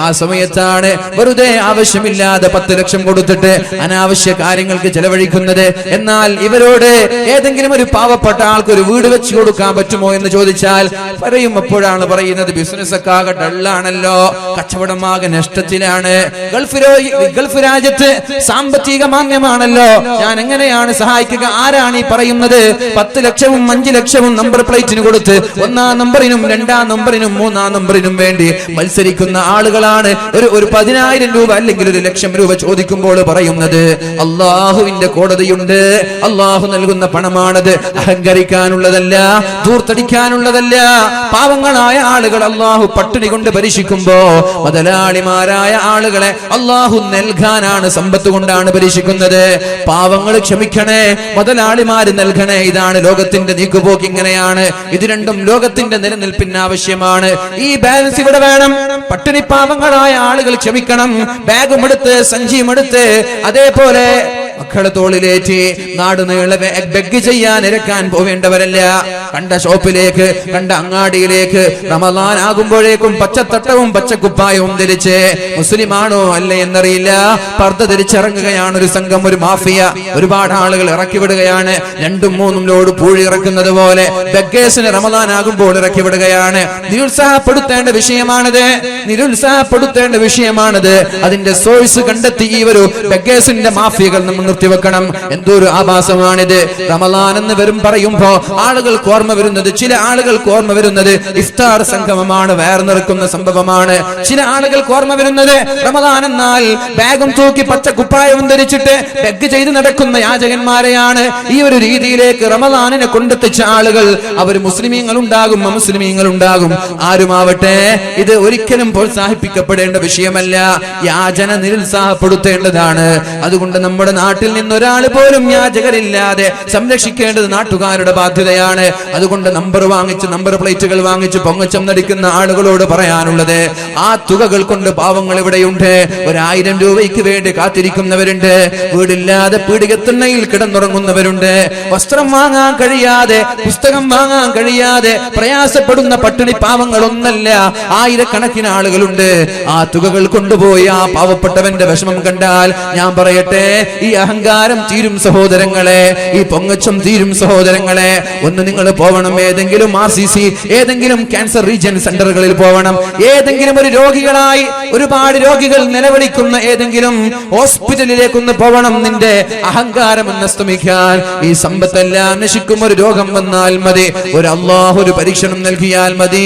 ആ സമയത്താണ് വെറുതെ ആവശ്യമില്ലാതെ 10 ലക്ഷം കൊടുത്തിട്ട് അനാവശ്യ കാര്യങ്ങൾക്ക് ചെലവഴിക്കുന്നത്. എന്നാൽ ഇവരോട് ഏതെങ്കിലും ഒരു പാവപ്പെട്ട ആൾക്ക് ഒരു വീട് വെച്ച് കൊടുക്കാൻ പറ്റുമോ എന്ന് ചോദിച്ചാൽ പറയും. അപ്പോഴാണ് പറയുന്നത്, ബിസിനസ് ഒക്കെ ആകെ ഡള്ളാണല്ലോ, കച്ചവടമാകെ നഷ്ടത്തിലാണ്, ഗൾഫ് രാജ്യത്ത് സാമ്പത്തിക മാന്ദ്യമാണല്ലോ, ഞാൻ എങ്ങനെയാണ് സഹായിക്കുക? ആരാണ് ഈ പറയുന്നത്? 10 ലക്ഷവും 5 ലക്ഷവും നമ്പർ പ്ലേറ്റിന് കൊടുത്ത് 1-ാം നമ്പറിനും 2-ാം നമ്പറിനും 3-ാം നമ്പറിനും വേണ്ടി മത്സരിക്കുന്ന ആളുകളാണ് ഒരു 10,000 രൂപ അല്ലെങ്കിൽ 1 ലക്ഷം രൂപ ചോദിക്കുമ്പോൾ പറയുന്നത്. അള്ളാഹുവിന്റെ കോടതിയുണ്ട്. അള്ളാഹു നൽകുന്ന പണമാണത്. അഹങ്കരിക്കാനുള്ളതല്ല, ധൂർത്തടിക്കാനുള്ളതല്ല. പാവങ്ങളായ ആളുകൾ അള്ളാഹു പട്ടിണി കൊണ്ട് പരീക്ഷിക്കുമ്പോ മുതലാളിമാരായ ആളുകളെ അള്ളാഹു നൽകാനാണ്, സമ്പത്ത് കൊണ്ടാണ് പരീക്ഷിക്കുന്നത്. പാവങ്ങൾ ക്ഷമിക്കണേ, മുതലാളിമാര് നൽകണേ. ഇതാണ് ലോകത്തിന്റെ നീക്കുപോക്ക്. ഇങ്ങനെയാണ്. ഇത് രണ്ടും ലോകത്തിന്റെ നിലനിൽപ്പിന് ആവശ്യമാണ്. ഈ ബാലൻസ് ഇവിടെ വേണം. പട്ടിണി പാവങ്ങളായ ആളുകൾ ക്ഷമിക്കണം. ബാഗും എടുത്ത് സഞ്ചിയും എടുത്ത് അതേപോലെ മക്കളെ തോളിലേറ്റി നാടുനീളെ ബെഗ് ചെയ്യാൻ ഇരക്കാൻ പോവേണ്ടവരല്ല. കണ്ട ഷോപ്പിലേക്ക്, കണ്ട അങ്ങാടിയിലേക്ക് റമദാൻ ആകുമ്പോഴേക്കും പച്ചത്തട്ടവും പച്ചക്കുപ്പായവും ധരിച്ച് മുസ്ലിമാണോ അല്ലേ എന്നറിയില്ല പർദ്ദ ധരിച്ചിറങ്ങുകയാണ് ഒരു സംഘം, ഒരു മാഫിയ. ഒരുപാട് ആളുകൾ ഇറക്കി വിടുകയാണ്. 2-3 ലോഡ് പൂഴി ഇറക്കുന്നത് പോലെ ബെഗേഴ്സിന് റമദാൻ ആകുമ്പോൾ ഇറക്കി വിടുകയാണ്. നിരുത്സാഹപ്പെടുത്തേണ്ട വിഷയമാണിത്. നിരുത്സാഹപ്പെടുത്തേണ്ട വിഷയമാണിത്. അതിന്റെ സോഴ്സ് കണ്ടെത്തി ഈ ഒരു ബെഗേഴ്സിന്റെ മാഫിയകൾ നമ്മൾ നിർത്തിവെക്കണം. എന്തൊരു ആഭാസമാണിത്. റമദാൻ എന്ന് വരും പറയുമ്പോ ആളുകൾക്ക് ഓർമ്മ വരുന്നത്, ചില ആളുകൾക്ക് ഓർമ്മ വരുന്നത് ഇഫ്താർ സംഗമമാണ്, വയർ നിറക്കുന്ന സംഭവമാണ്. ചില ആളുകൾക്ക് ഓർമ്മ വരുന്നത് റമദാൻ എന്നാൽ ബാഗും തൂക്കി പച്ച കുപ്പായവും ധരിച്ചിട്ട് ബെഗ് ചെയ്ത് നടക്കുന്ന യാചകന്മാരെയാണ്. ഈ ഒരു രീതിയിലേക്ക് റമദാനിനെ കൊണ്ടെത്തിച്ച ആളുകൾ അവർ മുസ്ലിമീങ്ങൾ ഉണ്ടാകും, അമുസ്ലിമീങ്ങൾ ഉണ്ടാകും, ആരുമാവട്ടെ. ഇത് ഒരിക്കലും പ്രോത്സാഹിപ്പിക്കപ്പെടേണ്ട വിഷയമല്ല. യാചന നിരുത്സാഹപ്പെടുത്തേണ്ടതാണ്. അതുകൊണ്ട് നമ്മുടെ നാട്ടിൽ നിന്നൊരാൾ പോലും യാചകരില്ലാതെ സംരക്ഷിക്കേണ്ടത് നാട്ടുകാരുടെ ബാധ്യതയാണ്. അതുകൊണ്ട് നമ്പർ പ്ലേറ്റുകൾ വാങ്ങിച്ച് പൊങ്ങച്ചം നടിക്കുന്ന ആളുകളോട് പറയാനുള്ളത്, ആ തുകകൾ കൊണ്ട് പാവങ്ങൾ ഇവിടെയുണ്ട്. 1000 രൂപയ്ക്ക് വേണ്ടി കാത്തിരിക്കുന്നവരുണ്ട്. വീടില്ലാതെ പീഡികത്തിണ്ണയിൽ കിടന്നുറങ്ങുന്നവരുണ്ട്. വസ്ത്രം വാങ്ങാൻ കഴിയാതെ, പുസ്തകം വാങ്ങാൻ കഴിയാതെ പ്രയാസപ്പെടുന്ന പട്ടിണി പാവങ്ങൾ ഒന്നല്ല, ആയിരക്കണക്കിന് ആളുകളുണ്ട്. ആ തുകകൾ കൊണ്ടുപോയി ആ പാവപ്പെട്ടവന്റെ വിഷമം കണ്ടാൽ ഞാൻ പറയട്ടെ, ഈ അഹങ്കാരം തീരും സഹോദരങ്ങളെ, ഈ പൊങ്ങച്ചം തീരും സഹോദരങ്ങളെ. ഒന്ന് നിങ്ങൾ പോവണം, ഏതെങ്കിലും RCC, ഏതെങ്കിലും ക്യാൻസർ റീജിയൻ സെന്ററുകളിൽ പോവണം. ഏതെങ്കിലും ഒരു രോഗികളായി ഒരുപാട് രോഗികൾ നിലവിളിക്കുന്ന ഏതെങ്കിലും ഹോസ്പിറ്റലിലേക്കൊന്ന് പോവണം. നിന്റെ അഹങ്കാരം നഷ്ടമിക്കാൻ. ഈ സമ്പത്തെല്ലാം നശിക്കും. ഒരു രോഗം വന്നാൽ മതി, അല്ലാഹു ഒരു പരീക്ഷണം നൽകിയാൽ മതി,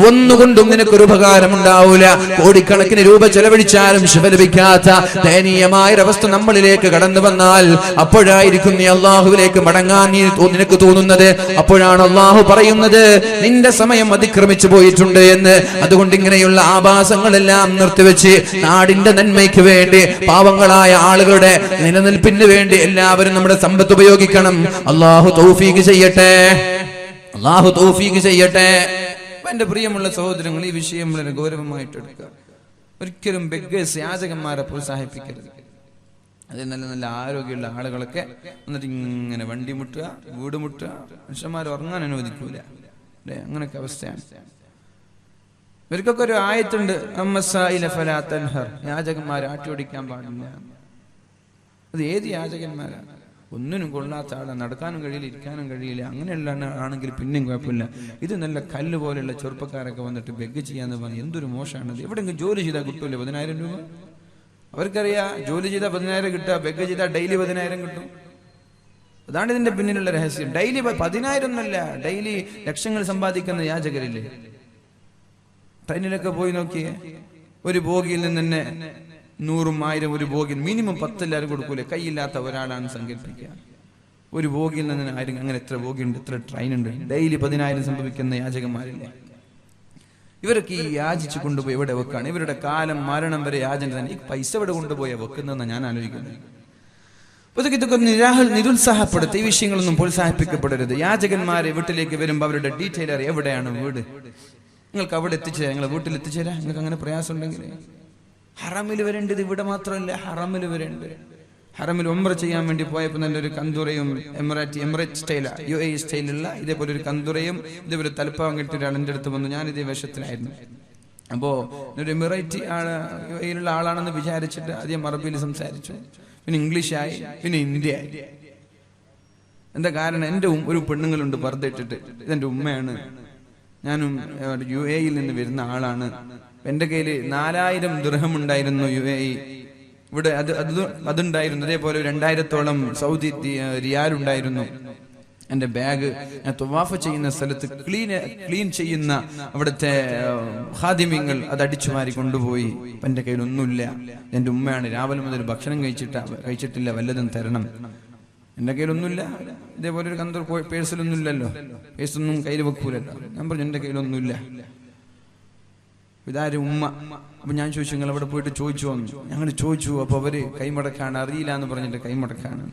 ഒന്നുകൊണ്ടും നിനക്കൊരു ഉപകാരം ഉണ്ടാവൂല. കോടിക്കണക്കിന് രൂപ ചെലവഴിച്ചാലും ശിവ ലഭിക്കാത്ത ദയനീയമായ അവസ്ഥ നമ്മളിലേക്ക് കടന്നു വന്നാൽ അപ്പോഴായിരിക്കും നീ അള്ളാഹുവിലേക്ക് മടങ്ങാൻ നിനക്ക് തോന്നുന്നത്. അപ്പോഴാണ് അള്ളാഹു പറയുന്നത്, നിന്റെ സമയം അതിക്രമിച്ചു പോയിട്ടുണ്ട് എന്ന്. അതുകൊണ്ട് ഇങ്ങനെയുള്ള ആഭാസങ്ങളെല്ലാം നിർത്തിവെച്ച് നാടിന്റെ നന്മയ്ക്ക് വേണ്ടി, പാവങ്ങളായ ആളുകളുടെ നിലനിൽപ്പിന് വേണ്ടി എല്ലാവരും നമ്മുടെ സമ്പത്ത് ഉപയോഗിക്കണം. അള്ളാഹു തൗഫീഖ് ചെയ്യട്ടെ, അള്ളാഹു തൗഫീഖ് ചെയ്യട്ടെ. എന്റെ പ്രിയമുള്ള സഹോദരങ്ങൾ, ഈ വിഷയം വളരെ ഗൗരവമായിട്ട് എടുക്കുക. ഒരിക്കലും ബെഗേഴ്സ്, യാചകന്മാരെ പ്രോത്സാഹിപ്പിക്കരുത്. അത് നല്ല നല്ല ആരോഗ്യമുള്ള ആളുകളൊക്കെ എന്നിട്ട് ഇങ്ങനെ വണ്ടി മുട്ടുക, വീട് മുട്ടുക, മനുഷ്യന്മാർ ഉറങ്ങാൻ അനുവദിക്കൂല. അല്ലേ? അങ്ങനെയൊക്കെ അവസ്ഥയാണ്. ഇവർക്കൊക്കെ ഒരു ആയത്തുണ്ട്, യാചകന്മാരെ ആട്ടി ഓടിക്കാൻ പാടില്ല. അത് ഏത് യാചകന്മാരാണ്? ഒന്നിനും കൊള്ളാത്ത ആളാണ്, നടക്കാനും കഴിയില്ല, ഇരിക്കാനും കഴിയില്ല. അങ്ങനെയുള്ള ആണെങ്കിൽ പിന്നെയും കുഴപ്പമില്ല. ഇത് നല്ല കല്ല് പോലെയുള്ള ചെറുപ്പക്കാരൊക്കെ വന്നിട്ട് ബെഗ് ചെയ്യാന്ന് പറഞ്ഞാൽ എന്തൊരു മോശമാണത്. എവിടെയെങ്കിലും ജോലി ചെയ്താൽ കിട്ടൂല്ലേ 10,000 രൂപ? അവർക്കറിയാം ജോലി ചെയ്താൽ 10,000 കിട്ടുക, ബെഗ് ചെയ്താൽ ഡെയിലി 10,000 കിട്ടും. അതാണ് ഇതിന്റെ പിന്നിലുള്ള രഹസ്യം. ഡെയിലി 10,000 ഒന്നല്ല, ഡെയിലി ലക്ഷങ്ങൾ സമ്പാദിക്കുന്ന യാചകരില്ലേ? ട്രെയിനിലൊക്കെ പോയി നോക്കിയേ, ഒരു ബോഗിയിൽ നിന്ന് തന്നെ 100,000 ഒരു ബോഗിൽ മിനിമം 10 എല്ലാവരും കൊടുക്കൂലേ? കൈയില്ലാത്ത ഒരാളാണ് സങ്കല്പിക്കുക. ഒരു ബോഗിൽ നിന്ന് 1000, അങ്ങനെ എത്ര ബോഗിയുണ്ട്, എത്ര ട്രെയിൻ ഉണ്ട്, ഡെയിലി 10,000 സംഭവിക്കുന്ന യാചകന്മാരില്ലേ? ഇവരൊക്കെ ഈ യാചിച്ചു കൊണ്ടുപോയി എവിടെ വെക്കാണ്? ഇവരുടെ കാലം മരണം വരെ യാചന തന്നെ. ഈ പൈസ എവിടെ കൊണ്ടുപോയാ വെക്കുന്നതെന്നാണ് ഞാൻ ആലോചിക്കുന്നത്. അപ്പൊ ഇതൊക്കെ നിരുത്സാഹപ്പെടുത്തി ഈ വിഷയങ്ങളൊന്നും പ്രോത്സാഹിപ്പിക്കപ്പെടരുത്. യാചകന്മാരെ വീട്ടിലേക്ക് വരുമ്പോൾ അവരുടെ ഡീറ്റെയിൽ അറിയാം. എവിടെയാണ് വീട്, നിങ്ങൾക്ക് അവിടെ എത്തിച്ചേരാം, നിങ്ങളെ വീട്ടിൽ എത്തിച്ചേരാം. നിങ്ങൾക്ക് അങ്ങനെ പ്രയാസം ഉണ്ടെങ്കിൽ ഹറമിൽ വരേണ്ടത് ഇവിടെ മാത്രമല്ല, ഹറമിൽ വരേണ്ടത്. ഹറമിൽ ഉംറ ചെയ്യാൻ വേണ്ടി പോയപ്പോൾ നല്ലൊരു കന്തുറയും എമിറേറ്റ് സ്റ്റൈല UAE സ്റ്റൈലുള്ള ഇതേപോലെ ഒരു കന്തുറയും ഇതേപോലെ തലപ്പാവം കെട്ടി ഒരാൾ എൻ്റെ അടുത്ത് വന്നു. ഞാൻ ഇതേ വേഷത്തിലായിരുന്നു. അപ്പോൾ ഒരു എമിറേറ്റ് UAEയിലുള്ള ആളാണെന്ന് വിചാരിച്ചിട്ട് ആദ്യം അറബിയിൽ സംസാരിച്ചു, പിന്നെ ഇംഗ്ലീഷായി, പിന്നെ ഹിന്ദി ആയി. എന്താ കാരണം? എൻ്റെ ഒരു പെണ്ണുങ്ങളുണ്ട് പർദ്ദയിട്ടിട്ട്, ഇതെൻ്റെ ഉമ്മയാണ്, ഞാനും UAEയിൽ നിന്ന് വരുന്ന ആളാണ്. എൻ്റെ കയ്യിൽ 4000 ദിർഹം ഉണ്ടായിരുന്നു UAE, ഇവിടെ അതുണ്ടായിരുന്നു. അതേപോലെ 2000-ഓളം സൗദി റിയാൽ ഉണ്ടായിരുന്നു. എൻ്റെ ബാഗ് ഞാൻ തവാഫ് ചെയ്യുന്ന സ്ഥലത്ത് ക്ലീൻ ചെയ്യുന്ന അവിടുത്തെ ഖാദിമിങ്ങൾ അത് അടിച്ചു മാറി കൊണ്ടുപോയി. എൻ്റെ കയ്യിൽ ഒന്നുമില്ല. എൻ്റെ ഉമ്മയാണ്, രാവിലെ മുതൽ ഭക്ഷണം കഴിച്ചിട്ടില്ല, വല്ലതും തരണം. എൻ്റെ കയ്യിലൊന്നുമില്ല. ഇതേപോലെ ഒരു കന്തൂർ പേഴ്സിലൊന്നും ഇല്ലല്ലോ, പേഴ്സൊന്നും കയ്യിൽ വെക്കൂലല്ലോ. ഞാൻ പറഞ്ഞു എൻ്റെ കയ്യിലൊന്നുമില്ല. ഇതാരും ഉമ്മ. അപ്പൊ ഞാൻ ചോദിച്ചു, നിങ്ങൾ അവിടെ പോയിട്ട് ചോദിച്ചു വന്നു? ഞങ്ങൾ ചോദിച്ചു. അപ്പൊ അവര് കൈമടക്കാണ്, അറിയില്ല എന്ന് പറഞ്ഞിട്ട് കൈമടക്കാണ്.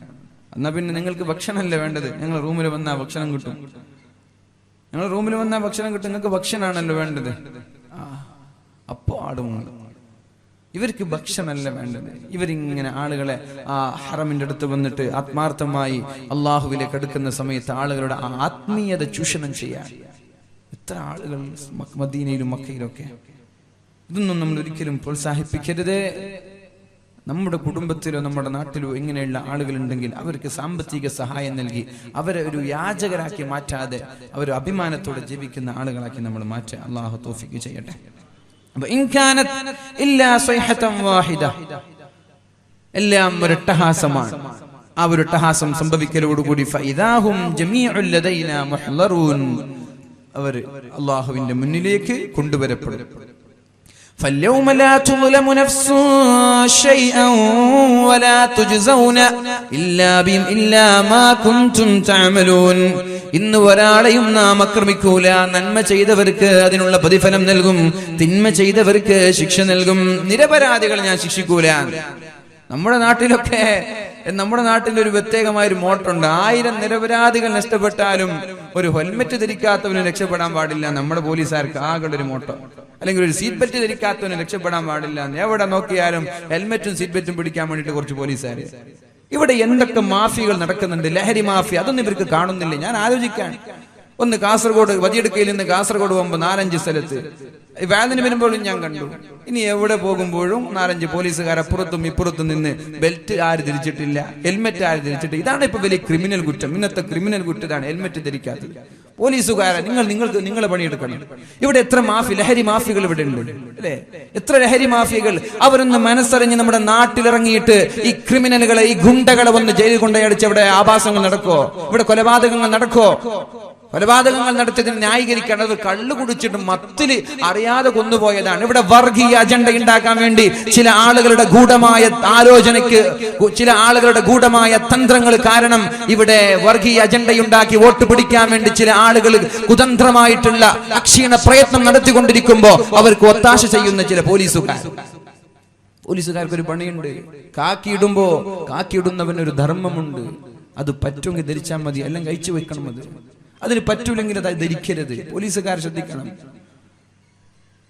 എന്നാ പിന്നെ നിങ്ങൾക്ക് ഭക്ഷണമല്ലേ വേണ്ടത്? ഞങ്ങൾ റൂമിൽ വന്നാൽ ഭക്ഷണം കിട്ടും, ഞങ്ങൾ റൂമിൽ വന്നാൽ ഭക്ഷണം കിട്ടും, നിങ്ങൾക്ക് ഭക്ഷണമാണല്ലോ വേണ്ടത്. അപ്പോ ആടുമുണ്ട്. ഇവർക്ക് ഭക്ഷണമല്ല വേണ്ടത്. ഇവരിങ്ങനെ ആളുകളെ ആ ഹറമിന്റെ അടുത്ത് വന്നിട്ട് ആത്മാർത്ഥമായി അള്ളാഹുവിലേക്ക് അടുക്കുന്ന സമയത്ത് ആളുകളുടെ ആത്മീയത ചൂഷണം ചെയ്യാൻ എത്ര ആളുകൾ മദീനയിലും മക്കയിലൊക്കെ. ഇതൊന്നും നമ്മൾ ഒരിക്കലും പ്രോത്സാഹിപ്പിക്കരുത്. നമ്മുടെ കുടുംബത്തിലോ നമ്മുടെ നാട്ടിലോ ഇങ്ങനെയുള്ള ആളുകളുണ്ടെങ്കിൽ അവർക്ക് സാമ്പത്തിക സഹായം നൽകി അവരെ ഒരു യാചകരാക്കി മാറ്റാതെ അവർ അഭിമാനത്തോടെ ജീവിക്കുന്ന ആളുകളാക്കി നമ്മൾ മാറ്റാൻ അള്ളാഹു തൗഫീഖ് ചെയ്യട്ടെ. എല്ലാം ഒരു അട്ടഹാസമാണ്. ആ ഒരു അട്ടഹാസം സംഭവിക്കലോടുകൂടി അവർ അള്ളാഹുവിന്റെ മുന്നിലേക്ക് കൊണ്ടുവരപ്പെടും. فاليوم لا تظلم نفس شيئا ولا تجزون إلا ما كنتم تعملون. ഇന്ന് ഒരാളെയും നാം ആക്രമിക്കൂല. നന്മ ചെയ്തവർക്ക് അതിനുള്ള പ്രതിഫലം നൽകും, തിന്മ ചെയ്തവർക്ക് ശിക്ഷ നൽകും. നിരപരാധികൾ ഞാൻ ശിക്ഷിക്കൂല. നമ്മുടെ നാട്ടിൽ ഒരു പ്രത്യേകമായൊരു മോട്ടുണ്ട്. 1000 നിരപരാധികൾ നഷ്ടപ്പെട്ടാലും ഒരു ഹെൽമെറ്റ് ധരിക്കാത്തവന് രക്ഷപ്പെടാൻ പാടില്ല. നമ്മുടെ പോലീസുകാർക്ക് ആകെ ഒരു മോട്ടോ. അല്ലെങ്കിൽ ഒരു സീറ്റ് ബെൽറ്റ് ധരിക്കാത്തവന് രക്ഷപ്പെടാൻ പാടില്ല. എവിടെ നോക്കിയാലും ഹെൽമെറ്റും സീറ്റ് ബെൽറ്റും പിടിക്കാൻ വേണ്ടിട്ട് കുറച്ച് പോലീസുകാർ. ഇവിടെ എന്തൊക്കെ മാഫിയകൾ നടക്കുന്നുണ്ട്, ലഹരി മാഫിയ. അതൊന്നും ഇവർക്ക് കാണുന്നില്ല. ഞാൻ ആലോചിക്കാൻ ഒന്ന് കാസർഗോഡ് വതിയെടുക്കയിൽ നിന്ന് കാസർഗോഡ് പോകുമ്പോൾ 4-5 സ്ഥലത്ത് വാലിന് വരുമ്പോഴും ഞാൻ കണ്ടു. ഇനി എവിടെ പോകുമ്പോഴും 4-5 പോലീസുകാർ അപ്പുറത്തും ഇപ്പുറത്തും നിന്ന് ബെൽറ്റ് ആര് ധരിച്ചിട്ടില്ല, ഹെൽമെറ്റ് ആര് ധരിച്ചിട്ടില്ല. ഇതാണ് ഇപ്പൊ വലിയ ക്രിമിനൽ കുറ്റം. ഇന്നത്തെ ക്രിമിനൽ കുറ്റമാണ് ഹെൽമെറ്റ് ധരിക്കാത്തത്. പോലീസുകാരെ നിങ്ങളെ പണിയെടുക്കണം. ഇവിടെ എത്ര ലഹരി മാഫിയകൾ ഇവിടെ ഉണ്ട് അല്ലെ? എത്ര ലഹരി മാഫിയകൾ. അവരൊന്ന് മനസ്സറിഞ്ഞ് നമ്മുടെ നാട്ടിലിറങ്ങിയിട്ട് ഈ ക്രിമിനലുകളെ, ഈ ഗുണ്ടകളെ ഒന്ന് ജയിലിൽ കൊണ്ടയടിച്ച് ഇവിടെ ആഭാസങ്ങൾ നടക്കോ, ഇവിടെ കൊലപാതകങ്ങൾ നടക്കോ? കൊലപാതകങ്ങൾ നടത്തിയതിന് ന്യായീകരിക്കേണ്ടത് കള്ളു കുടിച്ചിട്ട് മത്തില് അറിയാതെ കൊന്നുപോയതാണ്. ഇവിടെ വർഗീയ അജണ്ട ഉണ്ടാക്കാൻ വേണ്ടി ചില ആളുകളുടെ ഗൂഢമായ ആലോചനയ്ക്ക്, ചില ആളുകളുടെ ഗൂഢമായ തന്ത്രങ്ങൾ കാരണം ഇവിടെ വർഗീയ അജണ്ടയുണ്ടാക്കി വോട്ട് പിടിക്കാൻ വേണ്ടി ചില ആളുകൾ കുതന്ത്രമായിട്ടുള്ള അക്ഷീണ പ്രയത്നം നടത്തിക്കൊണ്ടിരിക്കുമ്പോ അവർക്ക് ഒത്താശ ചെയ്യുന്ന ചില പോലീസുകാർക്ക് ഒരു പണിയുണ്ട്. കാക്കിയിടുന്നവനൊരു ധർമ്മമുണ്ട്. അത് പറ്റുമെങ്കിൽ ധരിച്ചാൽ മതി, എല്ലാം കഴിച്ചു വെക്കണം. അതിന് പറ്റൂലെങ്കിൽ അത് ധരിക്കരുത്. പോലീസുകാർ ശ്രദ്ധിക്കണം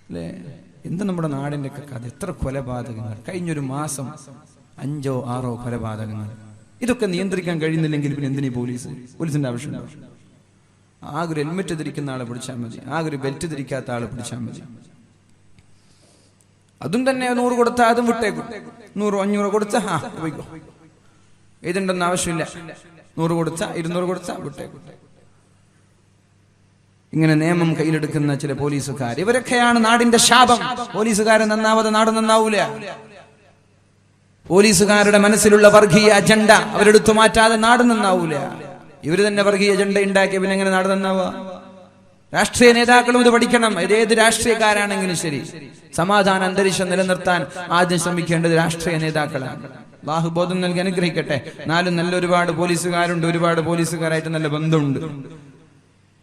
അല്ലേ? എന്താ നമ്മുടെ നാടിന്റെ ഒക്കെ കഥ? എത്ര കൊലപാതകങ്ങൾ കഴിഞ്ഞൊരു മാസം, 5-6 കൊലപാതകങ്ങൾ. ഇതൊക്കെ നിയന്ത്രിക്കാൻ കഴിയുന്നില്ലെങ്കിൽ പിന്നെ എന്തിനീ പോലീസിന്റെ ആവശ്യമുണ്ടോ? ആകെ ഒരു ഹെൽമെറ്റ് ധരിക്കുന്ന ആളെ പിടിച്ചാൽ മതി, ആകെ ഒരു ബെൽറ്റ് ധരിക്കാത്ത ആളെ പിടിച്ചാൽ മതി. അതും തന്നെ 100 കൊടുത്താൽ അതും വിട്ടേക്കും. 100-500 കൊടുത്താ പോയിക്കോ, ഇതുണ്ടെന്ന് ആവശ്യമില്ല. 100 കൊടുത്താ 200 കൊടുത്താ വിട്ടേക്കും. ഇങ്ങനെ നിയമം കയ്യിലെടുക്കുന്ന ചില പോലീസുകാർ, ഇവരൊക്കെയാണ് നാടിന്റെ ശാപം. പോലീസുകാരെ നന്നാവാതെ നാട് നന്നാവൂല. പോലീസുകാരുടെ മനസ്സിലുള്ള വർഗീയ അജണ്ട അവരെടുത്തു മാറ്റാതെ നാട് നന്നാവൂല. ഇവര് തന്നെ വർഗീയ അജണ്ട ഉണ്ടാക്കിയ പിന്നെ എങ്ങനെ നാട് നന്നാവുക? രാഷ്ട്രീയ നേതാക്കളും ഇത് പഠിക്കണം. ഏത് രാഷ്ട്രീയക്കാരാണെങ്കിലും ശരി, സമാധാന അന്തരീക്ഷം നിലനിർത്താൻ ആദ്യം ശ്രമിക്കേണ്ടത് രാഷ്ട്രീയ നേതാക്കളാണ്. അല്ലാഹു ബോധം നൽകി അനുഗ്രഹിക്കട്ടെ. നാലും നല്ല ഒരുപാട് പോലീസുകാരുണ്ട്, ഒരുപാട് പോലീസുകാരായിട്ട് നല്ല ബന്ധമുണ്ട്.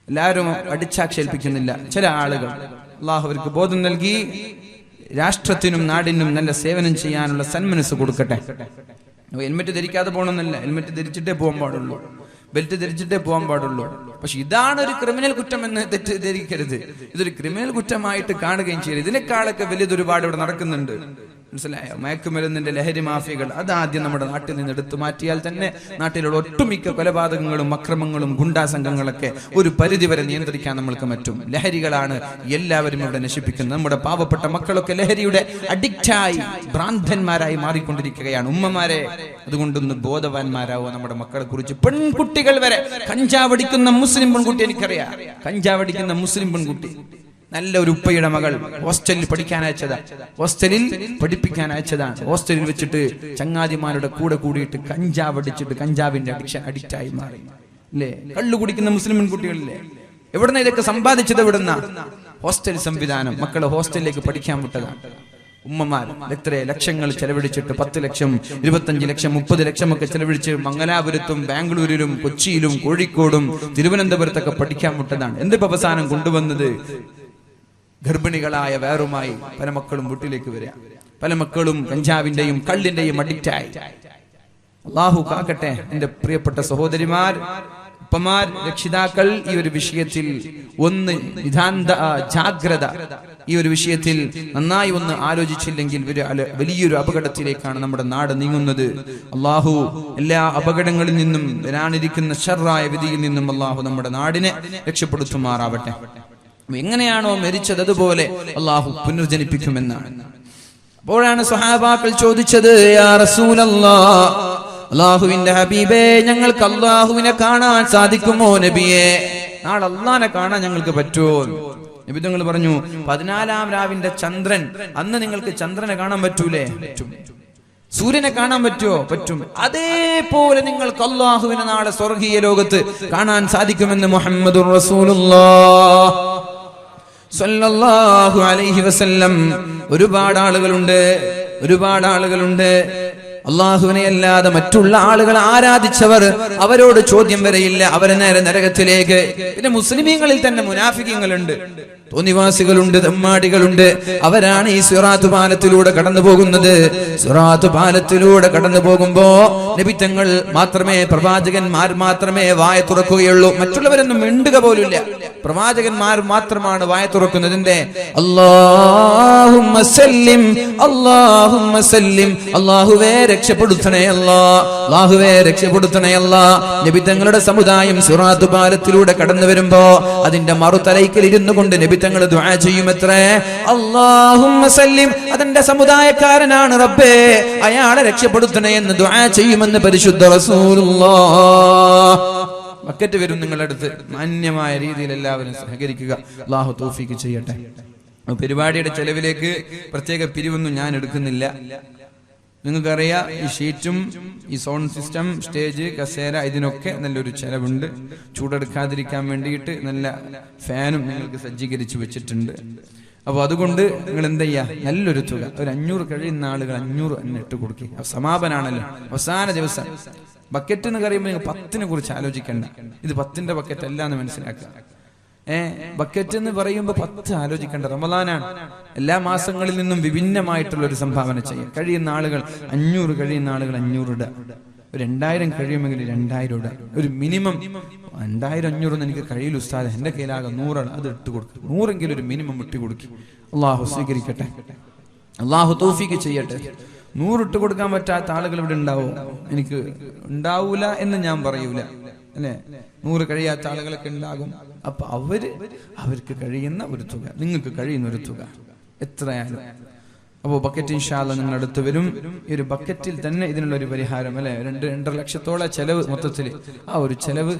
എല്ലാവരും അടിച്ചാക്ഷേപിക്കുന്നില്ല. ചില ആളുകൾ അല്ലാഹു അവർക്ക് ബോധം നൽകി രാഷ്ട്രത്തിനും നാടിനും നല്ല സേവനം ചെയ്യാനുള്ള സന്മനസ് കൊടുക്കട്ടെ. ഹെൽമെറ്റ് ധരിക്കാതെ പോകണമെന്നല്ല, ഹെൽമെറ്റ് ധരിച്ചിട്ടേ പോകാൻ പാടുള്ളൂ, ബെൽറ്റ് ധരിച്ചിട്ടേ പോകാൻ പാടുള്ളൂ. പക്ഷെ ഇതാണ് ഒരു ക്രിമിനൽ കുറ്റം എന്ന് തെറ്റിദ്ധരിക്കരുത്. ഇതൊരു ക്രിമിനൽ കുറ്റമായിട്ട് കാണുകയും ചെയ്യരുത്. ഇതിനേക്കാളൊക്കെ വലിയൊരുപാട് ഇവിടെ നടക്കുന്നുണ്ട്. മനസ്സിലായോ? മയക്കുമരുന്നിന്റെ ലഹരി മാഫിയകൾ അതാദ്യം നമ്മുടെ നാട്ടിൽ നിന്ന് എടുത്തു മാറ്റിയാൽ തന്നെ നാട്ടിലുള്ള ഒട്ടുമിക്ക കൊലപാതകങ്ങളും അക്രമങ്ങളും ഗുണ്ടാ സംഘങ്ങളൊക്കെ ഒരു പരിധിവരെ നിയന്ത്രിക്കാൻ നമ്മൾക്ക് പറ്റും. ലഹരികളാണ് എല്ലാവരും ഇവിടെ നശിപ്പിക്കുന്നത്. നമ്മുടെ പാവപ്പെട്ട മക്കളൊക്കെ ലഹരിയുടെ അഡിക്റ്റായി ഭ്രാന്തന്മാരായി മാറിക്കൊണ്ടിരിക്കുകയാണ്. ഉമ്മമാരെ, അതുകൊണ്ടൊന്ന് ബോധവാന്മാരാവോ നമ്മുടെ മക്കളെ കുറിച്ച്. പെൺകുട്ടികൾ വരെ കഞ്ചാവടിക്കുന്ന മുസ്ലിം പെൺകുട്ടി എനിക്കറിയാം. കഞ്ചാവടിക്കുന്ന മുസ്ലിം പെൺകുട്ടി, നല്ല ഒരു ഉപ്പയുടെ മകൾ ഹോസ്റ്റലിൽ പഠിക്കാൻ അയച്ചതാ, ഹോസ്റ്റലിൽ പഠിപ്പിക്കാൻ അയച്ചതാണ്. ഹോസ്റ്റലിൽ വെച്ചിട്ട് ചങ്ങാതിമാരുടെ കൂടെ കൂടിയിട്ട് കഞ്ചാവടിച്ചിട്ട് കഞ്ചാവിന്റെ അഡിക്റ്റായി മാറി. അല്ലേ? കള്ളു കുടിക്കുന്ന മുസ്ലിം പെൺകുട്ടികളില്ലേ? എവിടുന്ന ഇതൊക്കെ സമ്പാദിച്ചത്? എവിടുന്ന? ഹോസ്റ്റൽ സംവിധാനം. മക്കളെ ഹോസ്റ്റലിലേക്ക് പഠിക്കാൻ വിട്ടതാണ്. ഉമ്മമാർ എത്ര ലക്ഷങ്ങൾ ചെലവഴിച്ചിട്ട് 10 ലക്ഷം 25 ലക്ഷം 30 ലക്ഷം ഒക്കെ ചെലവഴിച്ച് മംഗലാപുരത്തും ബാംഗ്ലൂരിലും കൊച്ചിയിലും കോഴിക്കോടും തിരുവനന്തപുരത്തൊക്കെ പഠിക്കാൻ വിട്ടതാണ്. എന്തിപ്പോ അവസാനം കൊണ്ടുവന്നത്? ഗർഭിണികളായ വേറുമായി പല മക്കളും വീട്ടിലേക്ക് വരിക, പല മക്കളും കഞ്ചാവിന്റെയും കള്ളിന്റെയും അഡിക്റ്റായി. അല്ലാഹു കാക്കട്ടെ. എന്റെ പ്രിയപ്പെട്ട സഹോദരിമാർ, ഉപ്പമാർ, രക്ഷിതാക്കൾ, ഈ ഒരു വിഷയത്തിൽ ഒന്ന് ജാഗ്രത, ഈ ഒരു വിഷയത്തിൽ നന്നായി ഒന്ന് ആലോചിച്ചില്ലെങ്കിൽ വലിയൊരു അപകടത്തിലേക്കാണ് നമ്മുടെ നാട് നീങ്ങുന്നത്. അല്ലാഹു എല്ലാ അപകടങ്ങളിൽ നിന്നും വരാനിരിക്കുന്ന ശർറായ വിധിയിൽ നിന്നും അല്ലാഹു നമ്മുടെ നാടിനെ രക്ഷപ്പെടുത്തുമാറാവട്ടെ. എങ്ങനെയാണോ മരിച്ചത് അതുപോലെ അല്ലാഹു പുനർജനിപ്പിക്കുമെന്നാണ്. അപ്പോഴാണ് സ്വഹാബാക്കൾ ചോദിച്ചത്, യാ റസൂലല്ലാഹ്, അല്ലാഹുവിന്റെ ഹബീബേ, ഞങ്ങൾക്ക് അല്ലാഹുവിനെ കാണാൻ സാധിക്കുമോ നബിയെ? നാളെ അല്ലാഹുവിനെ കാണാൻ ഞങ്ങൾക്ക് പറ്റുമോ? നബി തങ്ങൾ പറഞ്ഞു, 14-ാം രാവിന്റെ ചന്ദ്രൻ, അന്ന് നിങ്ങൾക്ക് ചന്ദ്രനെ കാണാൻ പറ്റൂലേ? പറ്റും. സൂര്യനെ കാണാൻ പറ്റുമോ? പറ്റും. അതേപോലെ നിങ്ങൾക്ക് അല്ലാഹുവിനെ നാളെ സ്വർഗീയ ലോകത്ത് കാണാൻ സാധിക്കുമെന്ന് മുഹമ്മദുർ റസൂലുള്ളാഹ് സ്വല്ലല്ലാഹു അലൈഹി വസല്ലം. ഒരുപാട് ആളുകളുണ്ട് അല്ലാഹുവിനെ അല്ലാതെ മറ്റുള്ള ആളുകൾ ആരാധിച്ചവർ. അവരോട് ചോദ്യം വരെയില്ല, അവരെ നേരെ നരകത്തിലേക്ക്. പിന്നെ മുസ്ലിമീങ്ങളിൽ തന്നെ മുനാഫിഖീങ്ങളുണ്ട്, തോന്നിവാസികളുണ്ട്, തെമ്മാടികളുണ്ട്. അവരാണ് ഈ സിറാത്ത് പാലത്തിലൂടെ കടന്നു പോകുന്നത്. സിറാത്ത് പാലത്തിലൂടെ കടന്നു പോകുമ്പോ നബിതങ്ങൾ മാത്രമേ, പ്രവാചകന്മാർ മാത്രമേ വായ തുറക്കുകയുള്ളൂ. മറ്റുള്ളവരൊന്നും മിണ്ടുക പോലുമില്ല. പ്രവാചകന്മാർ മാത്രമാണ് വായ തുറക്കുന്നതിന്റെ. അല്ലാഹുമ്മ സല്ലിം, അല്ലാഹുമ്മ സല്ലിം, അല്ലാഹുവേ രക്ഷപ്പെടുത്തണേ അല്ലാ, അല്ലാഹുവേ രക്ഷപ്പെടുത്തണേ അല്ലാ. നബിതങ്ങളുടെ സമുദായം സിറാത്ത് പാലത്തിലൂടെ കടന്നു വരുമ്പോ അതിന്റെ മറുതലയ്ക്കൽ ഇരുന്നു കൊണ്ട് നബി തങ്ങൾ ദുആ ചെയ്യുമത്രേ, അല്ലാഹുമ്മ സല്ലിം, അതെന്റെ സമുദായക്കാരനാണ് റബ്ബേ, അയാളെ രക്ഷപ്പെടുത്തണേ എന്ന് ദുആ ചെയ്യുമെന്ന് പരിശുദ്ധ റസൂലുള്ളാഹ്. ബക്കറ്റ് വരും നിങ്ങളുടെ അടുത്ത്. മാന്യമായ രീതിയിൽ എല്ലാവരും സഹകരിക്കുക. അല്ലാഹു തൗഫീഖ് ചെയ്യട്ടെ. പരിപാടിയുടെ ചെലവിലേക്ക് പ്രത്യേക പിരിവൊന്നും ഞാൻ എടുക്കുന്നില്ല. നിങ്ങൾക്കറിയാം, ഈ ഷീറ്റും ഈ സൗണ്ട് സിസ്റ്റം, സ്റ്റേജ്, കസേര, ഇതിനൊക്കെ നല്ലൊരു ചെലവുണ്ട്. ചൂടെടുക്കാതിരിക്കാൻ വേണ്ടിയിട്ട് നല്ല ഫാനും നിങ്ങൾക്ക് സജ്ജീകരിച്ചു വെച്ചിട്ടുണ്ട്. അപ്പൊ അതുകൊണ്ട് നിങ്ങൾ എന്താ ചെയ്യാ, നല്ലൊരു തുക, ഒരു 500 കഴിയുന്ന ആളുകൾ 500 തന്നെ ഇട്ട് കൊടുക്കുക. സമാപനാണല്ലോ, അവസാന ദിവസം. ബക്കറ്റ് എന്ന് പറയുമ്പോൾ നിങ്ങൾ 10-നെ കുറിച്ച് ആലോചിക്കണ്ട. ഇത് 10-ന്റെ ബക്കറ്റ് അല്ല എന്ന് മനസ്സിലാക്കുക. ബക്കറ്റ് എന്ന് പറയുമ്പോൾ 10 ആലോചിക്കേണ്ട. റമദാനാണ്. എല്ലാ മാസങ്ങളിൽ നിന്നും വിഭിന്നമായിട്ടുള്ള ഒരു സംഭാവന ചെയ്യാം. കഴിയുന്ന ആളുകൾ 500, കഴിയുന്ന ആളുകൾ 500 ഇടുക. ഒരു 2000 കഴിയുമെങ്കിൽ 2000 ഇടുക. ഒരു മിനിമം 2000-500 എനിക്ക് കഴിയില്ല ഉസ്താദ്, എന്റെ കയ്യിലാകെ 100, അത് ഇട്ട് കൊടുക്കുക. 100 ഒരു മിനിമം ഇട്ട് കൊടുക്കുക. അള്ളാഹു സ്വീകരിക്കട്ടെ, അള്ളാഹു തൗഫീഖ് ചെയ്യട്ടെ. 100 ഇട്ട് കൊടുക്കാൻ പറ്റാത്ത ആളുകൾ ഇവിടെ ഉണ്ടാവോ? എനിക്ക് ഉണ്ടാവൂല എന്ന് ഞാൻ പറയൂല, അല്ലെ? 100 കഴിയാത്ത ആളുകളൊക്കെ ഉണ്ടാകും. അപ്പൊ അവർക്ക് കഴിയുന്ന ഒരു തുക, നിങ്ങൾക്ക് കഴിയുന്ന ഒരു തുക എത്രയായാലും അപ്പോൾ ബക്കറ്റ് ഇൻഷാ അല്ലാഹ് നിങ്ങൾ അടുത്ത് വരും. ഈ ഒരു ബക്കറ്റിൽ തന്നെ ഇതിനുള്ള ഒരു പരിഹാരം അല്ലെ, 2-2.5 ലക്ഷത്തോളം ചെലവ് മൊത്തത്തിൽ. ആ ഒരു ചെലവ്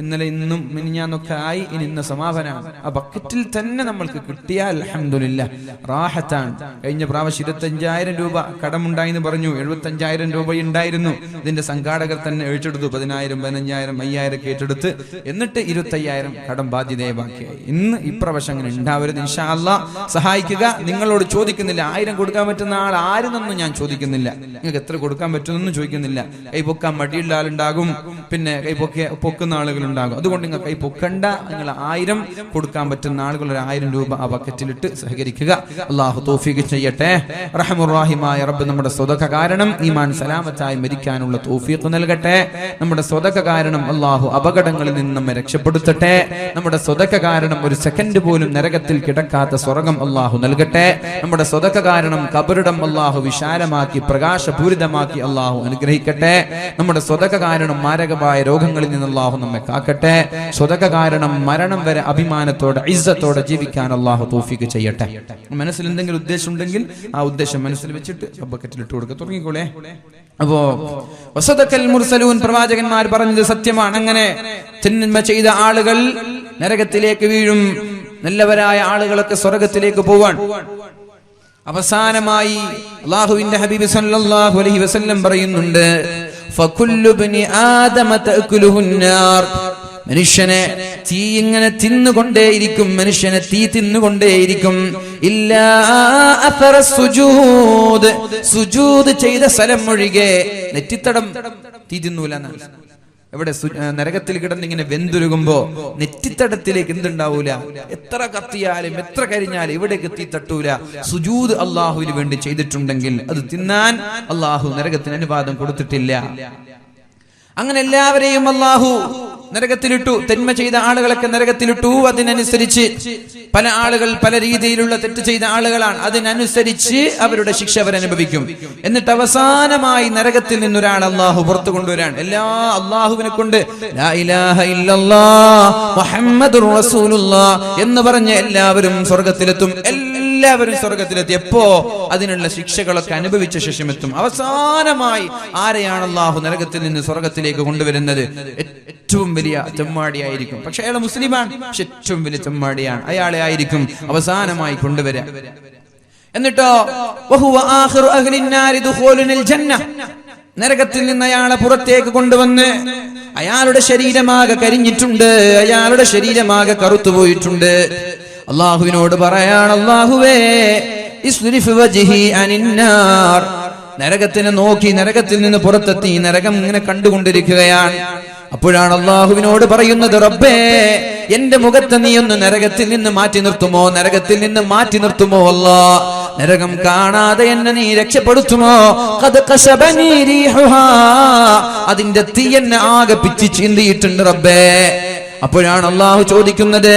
ഇന്നലെ ഇന്നും മിനിഞ്ഞാന്നൊക്കെ ആയി. ഇനി ഇന്ന് സമാപനമാണ്. ആ ബക്കറ്റിൽ തന്നെ നമ്മൾക്ക് കിട്ടിയാൽ അൽഹംദുലില്ലാഹ് റാഹത്താണ്. കഴിഞ്ഞ പ്രാവശ്യം 25,000 രൂപ കടമുണ്ടായിന്ന് പറഞ്ഞു. 75,000 രൂപ ഉണ്ടായിരുന്നു. ഇതിന്റെ സംഘാടകർ തന്നെ ഏറ്റെടുത്തു. 10,000, 15,000, 5,000 ഒക്കെ ഏറ്റെടുത്ത് എന്നിട്ട് 25,000 കടം ബാധ്യതയെ ബാക്കിയായി. ഇന്ന് ഇപ്രാവശ്യം അങ്ങനെ ഉണ്ടാവരുത് ഇൻഷാ അല്ലാഹ്. സഹായിക്കുക. നിങ്ങളോട് ചോദിക്കുന്നില്ല 1000 കൊടുക്കാൻ പറ്റുന്ന ആൾ ആരെന്നൊന്നും ഞാൻ ചോദിക്കുന്നില്ല. നിങ്ങൾക്ക് എത്ര കൊടുക്കാൻ പറ്റുമെന്നൊന്നും ചോദിക്കുന്നില്ല. കൈ പൊക്കാൻ മടിയുള്ള ആളുണ്ടാകും, പിന്നെ കൈ പൊക്കുന്ന ആളുകളുണ്ടാകും. അതുകൊണ്ട് നിങ്ങൾ കൈ പൊക്കണ്ട. നിങ്ങൾ 1000 കൊടുക്കാൻ പറ്റുന്ന ആളുകൾ 1000 രൂപ ആ ബക്കറ്റിലിട്ട് സഹകരിക്കുക. അള്ളാഹു തൗഫീഖ് ചെയ്യട്ടെ. റഹ്മുർ-റഹീമായ റബ്ബ് നമ്മുടെ സ്വതക്ക കാരണം ഈമാൻ സലാമത്തായി മരിക്കാനുള്ള തൗഫീഖ് നൽകട്ടെ. നമ്മുടെ സ്വതക്ക കാരണം അള്ളാഹു അപകടങ്ങളിൽ നിന്ന് നമ്മെ രക്ഷപ്പെടുത്തട്ടെ. നമ്മുടെ സ്വതക്ക കാരണം ഒരു സെക്കൻഡ് പോലും നരകത്തിൽ കിടക്കാത്ത സ്വർഗ്ഗം അള്ളാഹു നൽകട്ടെ. നമ്മുടെ സ്വതക്ക കാരണം ഖബറിടം അള്ളാഹു വിശാലമാക്കി പ്രകാശപൂരിതമാക്കി അള്ളാഹു അനുഗ്രഹിക്കട്ടെ. നമ്മുടെ സ്വതക്ക കാരണം മാരകമായ രോഗങ്ങളിൽ നിന്ന് അള്ളാഹു നമ്മെ കാക്കട്ടെ. സ്വതക്ക കാരണം മരണം വരെ അഭിമാനത്തോടെ ഇസ്സത്തോടെ ജീവിക്കാൻ അള്ളാഹു തൗഫീഖ് ചെയ്യട്ടെ. മനസ്സിൽ എന്തെങ്കിലും ഉദ്ദേശം ഉണ്ടെങ്കിൽ ആ ഉദ്ദേശം മനസ്സിൽ വെച്ചിട്ട് ബക്കറ്റിൽ ഇട്ട് കൊടുക്കുക. തുടങ്ങിക്കോളെ. അപ്പോ വസദക്കൽ മുർസലൂൻ, പ്രവാചകന്മാർ പറഞ്ഞത് സത്യമാണ്. അങ്ങനെ തിന്മ ചെയ്ത ആളുകൾ നരകത്തിലേക്ക് വീഴും, നല്ലവരായ ആളുകളൊക്കെ സ്വർഗ്ഗത്തിലേക്ക് പോവാൻ. അവസാനമായി അല്ലാഹുവിന്റെ ഹബീബ് സല്ലല്ലാഹു അലൈഹി വസല്ലം പറയുന്നുണ്ട്, ഫകുല്ലു ബനി ആദമ തഅകുലുഹുന്നാർ. മനുഷ്യനെ തീ ഇങ്ങനെ തിന്നുകൊണ്ടേയിരിക്കും, മനുഷ്യനെ തീ തിന്നുകൊണ്ടേയിരിക്കും. ഇല്ലാ അഥറ സുജൂദ്, സുജൂദ് ചെയ്ത സ്ഥലം ഒഴികെ. നെറ്റിത്തടം തീ തിന്നൂല. എവിടെ നരകത്തിൽ കിടന്നിങ്ങനെ വെന്തുരുകുമ്പോ നെറ്റിത്തടത്തിലേക്ക് എന്തുണ്ടാവൂല. എത്ര കത്തിയാലും എത്ര കരിഞ്ഞാലും ഇവിടേക്ക് എത്തി തട്ടൂല. സുജൂദ് അള്ളാഹുവിന് വേണ്ടി ചെയ്തിട്ടുണ്ടെങ്കിൽ അത് തിന്നാൻ അള്ളാഹു നരകത്തിന് അനുവാദം കൊടുത്തിട്ടില്ല. അങ്ങനെ എല്ലാവരെയും അള്ളാഹു നരകത്തിലിട്ടു. തിന്മ ചെയ്ത ആളുകളൊക്കെ നരകത്തിലിട്ടു. അതിനനുസരിച്ച് പല ആളുകൾ പല രീതിയിലുള്ള തെറ്റ് ചെയ്ത ആളുകളാണ്. അതിനനുസരിച്ച് അവരുടെ ശിക്ഷ അവരനുഭവിക്കും. എന്നിട്ട് അവസാനമായി നരകത്തിൽ നിന്നൊരാൾ അള്ളാഹു പുറത്തു കൊണ്ടുവരാൻ. എല്ലാ അള്ളാഹുവിനെ കൊണ്ട് ലാ ഇലാഹ ഇല്ലല്ലാഹ് മുഹമ്മദുർ റസൂലുള്ളാഹ് എന്ന് പറഞ്ഞ് എല്ലാവരും സ്വർഗ്ഗത്തിലെത്തും. എല്ലാവരും സ്വർഗ്ഗത്തിലെത്തി. എപ്പോ? അതിനുള്ള ശിക്ഷകളൊക്കെ അനുഭവിച്ച ശേഷം എത്തും. അവസാനമായി ആരെയാണ് അള്ളാഹു നരകത്തിൽ നിന്ന് സ്വർഗ്ഗത്തിലേക്ക് കൊണ്ടുവരുന്നത്? ഏറ്റവും വലിയ ചെമ്മാടിയായിരിക്കും. പക്ഷെ അയാൾ മുസ്ലിമാണ്, പക്ഷെ ഏറ്റവും വലിയ ചെമ്മാടിയാണ്. അയാളെ ആയിരിക്കും അവസാനമായി കൊണ്ടുവരാ. എന്നിട്ടോ വഹുവ ആഖിറു അഹ്ലിന്നാരി ദുഖൂലുൽ ജന്ന, നരകത്തിൽ നിന്ന് അയാളെ പുറത്തേക്ക് കൊണ്ടുവന്ന് അയാളുടെ ശരീരമാകെ കരിഞ്ഞിട്ടുണ്ട്, അയാളുടെ ശരീരമാകെ കറുത്തുപോയിട്ടുണ്ട്. അള്ളാഹുവിനോട് പറയാണ്, അള്ളാഹുവേ ഇസ്രിഫ് വജ്ഹി അനിന്നാർ. നരകത്തിനെ നോക്കി നരകത്തിൽ നിന്ന് പുറത്തെത്തി നരകം ഇങ്ങനെ കണ്ടുകൊണ്ടിരിക്കുകയാണ്. അപ്പോഴാണ് അള്ളാഹുവിനോട് പറയുന്നത്, റബ്ബേ എന്റെ മുഖത്ത് നീ ഒന്ന് നരകത്തിൽ നിന്ന് മാറ്റി നിർത്തുമോ, നരകത്തിൽ നിന്ന് മാറ്റി നിർത്തുമോ അല്ലാ, നരകം കാണാതെ എന്നെ നീ രക്ഷപ്പെടുത്തുമോ? ഖദ് ഖശബനി റീഹുഹാ, അതിന്റെ തീ എന്നെ ആകെ പിച്ചി ചീന്തിയിട്ടുണ്ട് റബ്ബേ. അപ്പോഴാണ് അള്ളാഹു ചോദിക്കുന്നത്,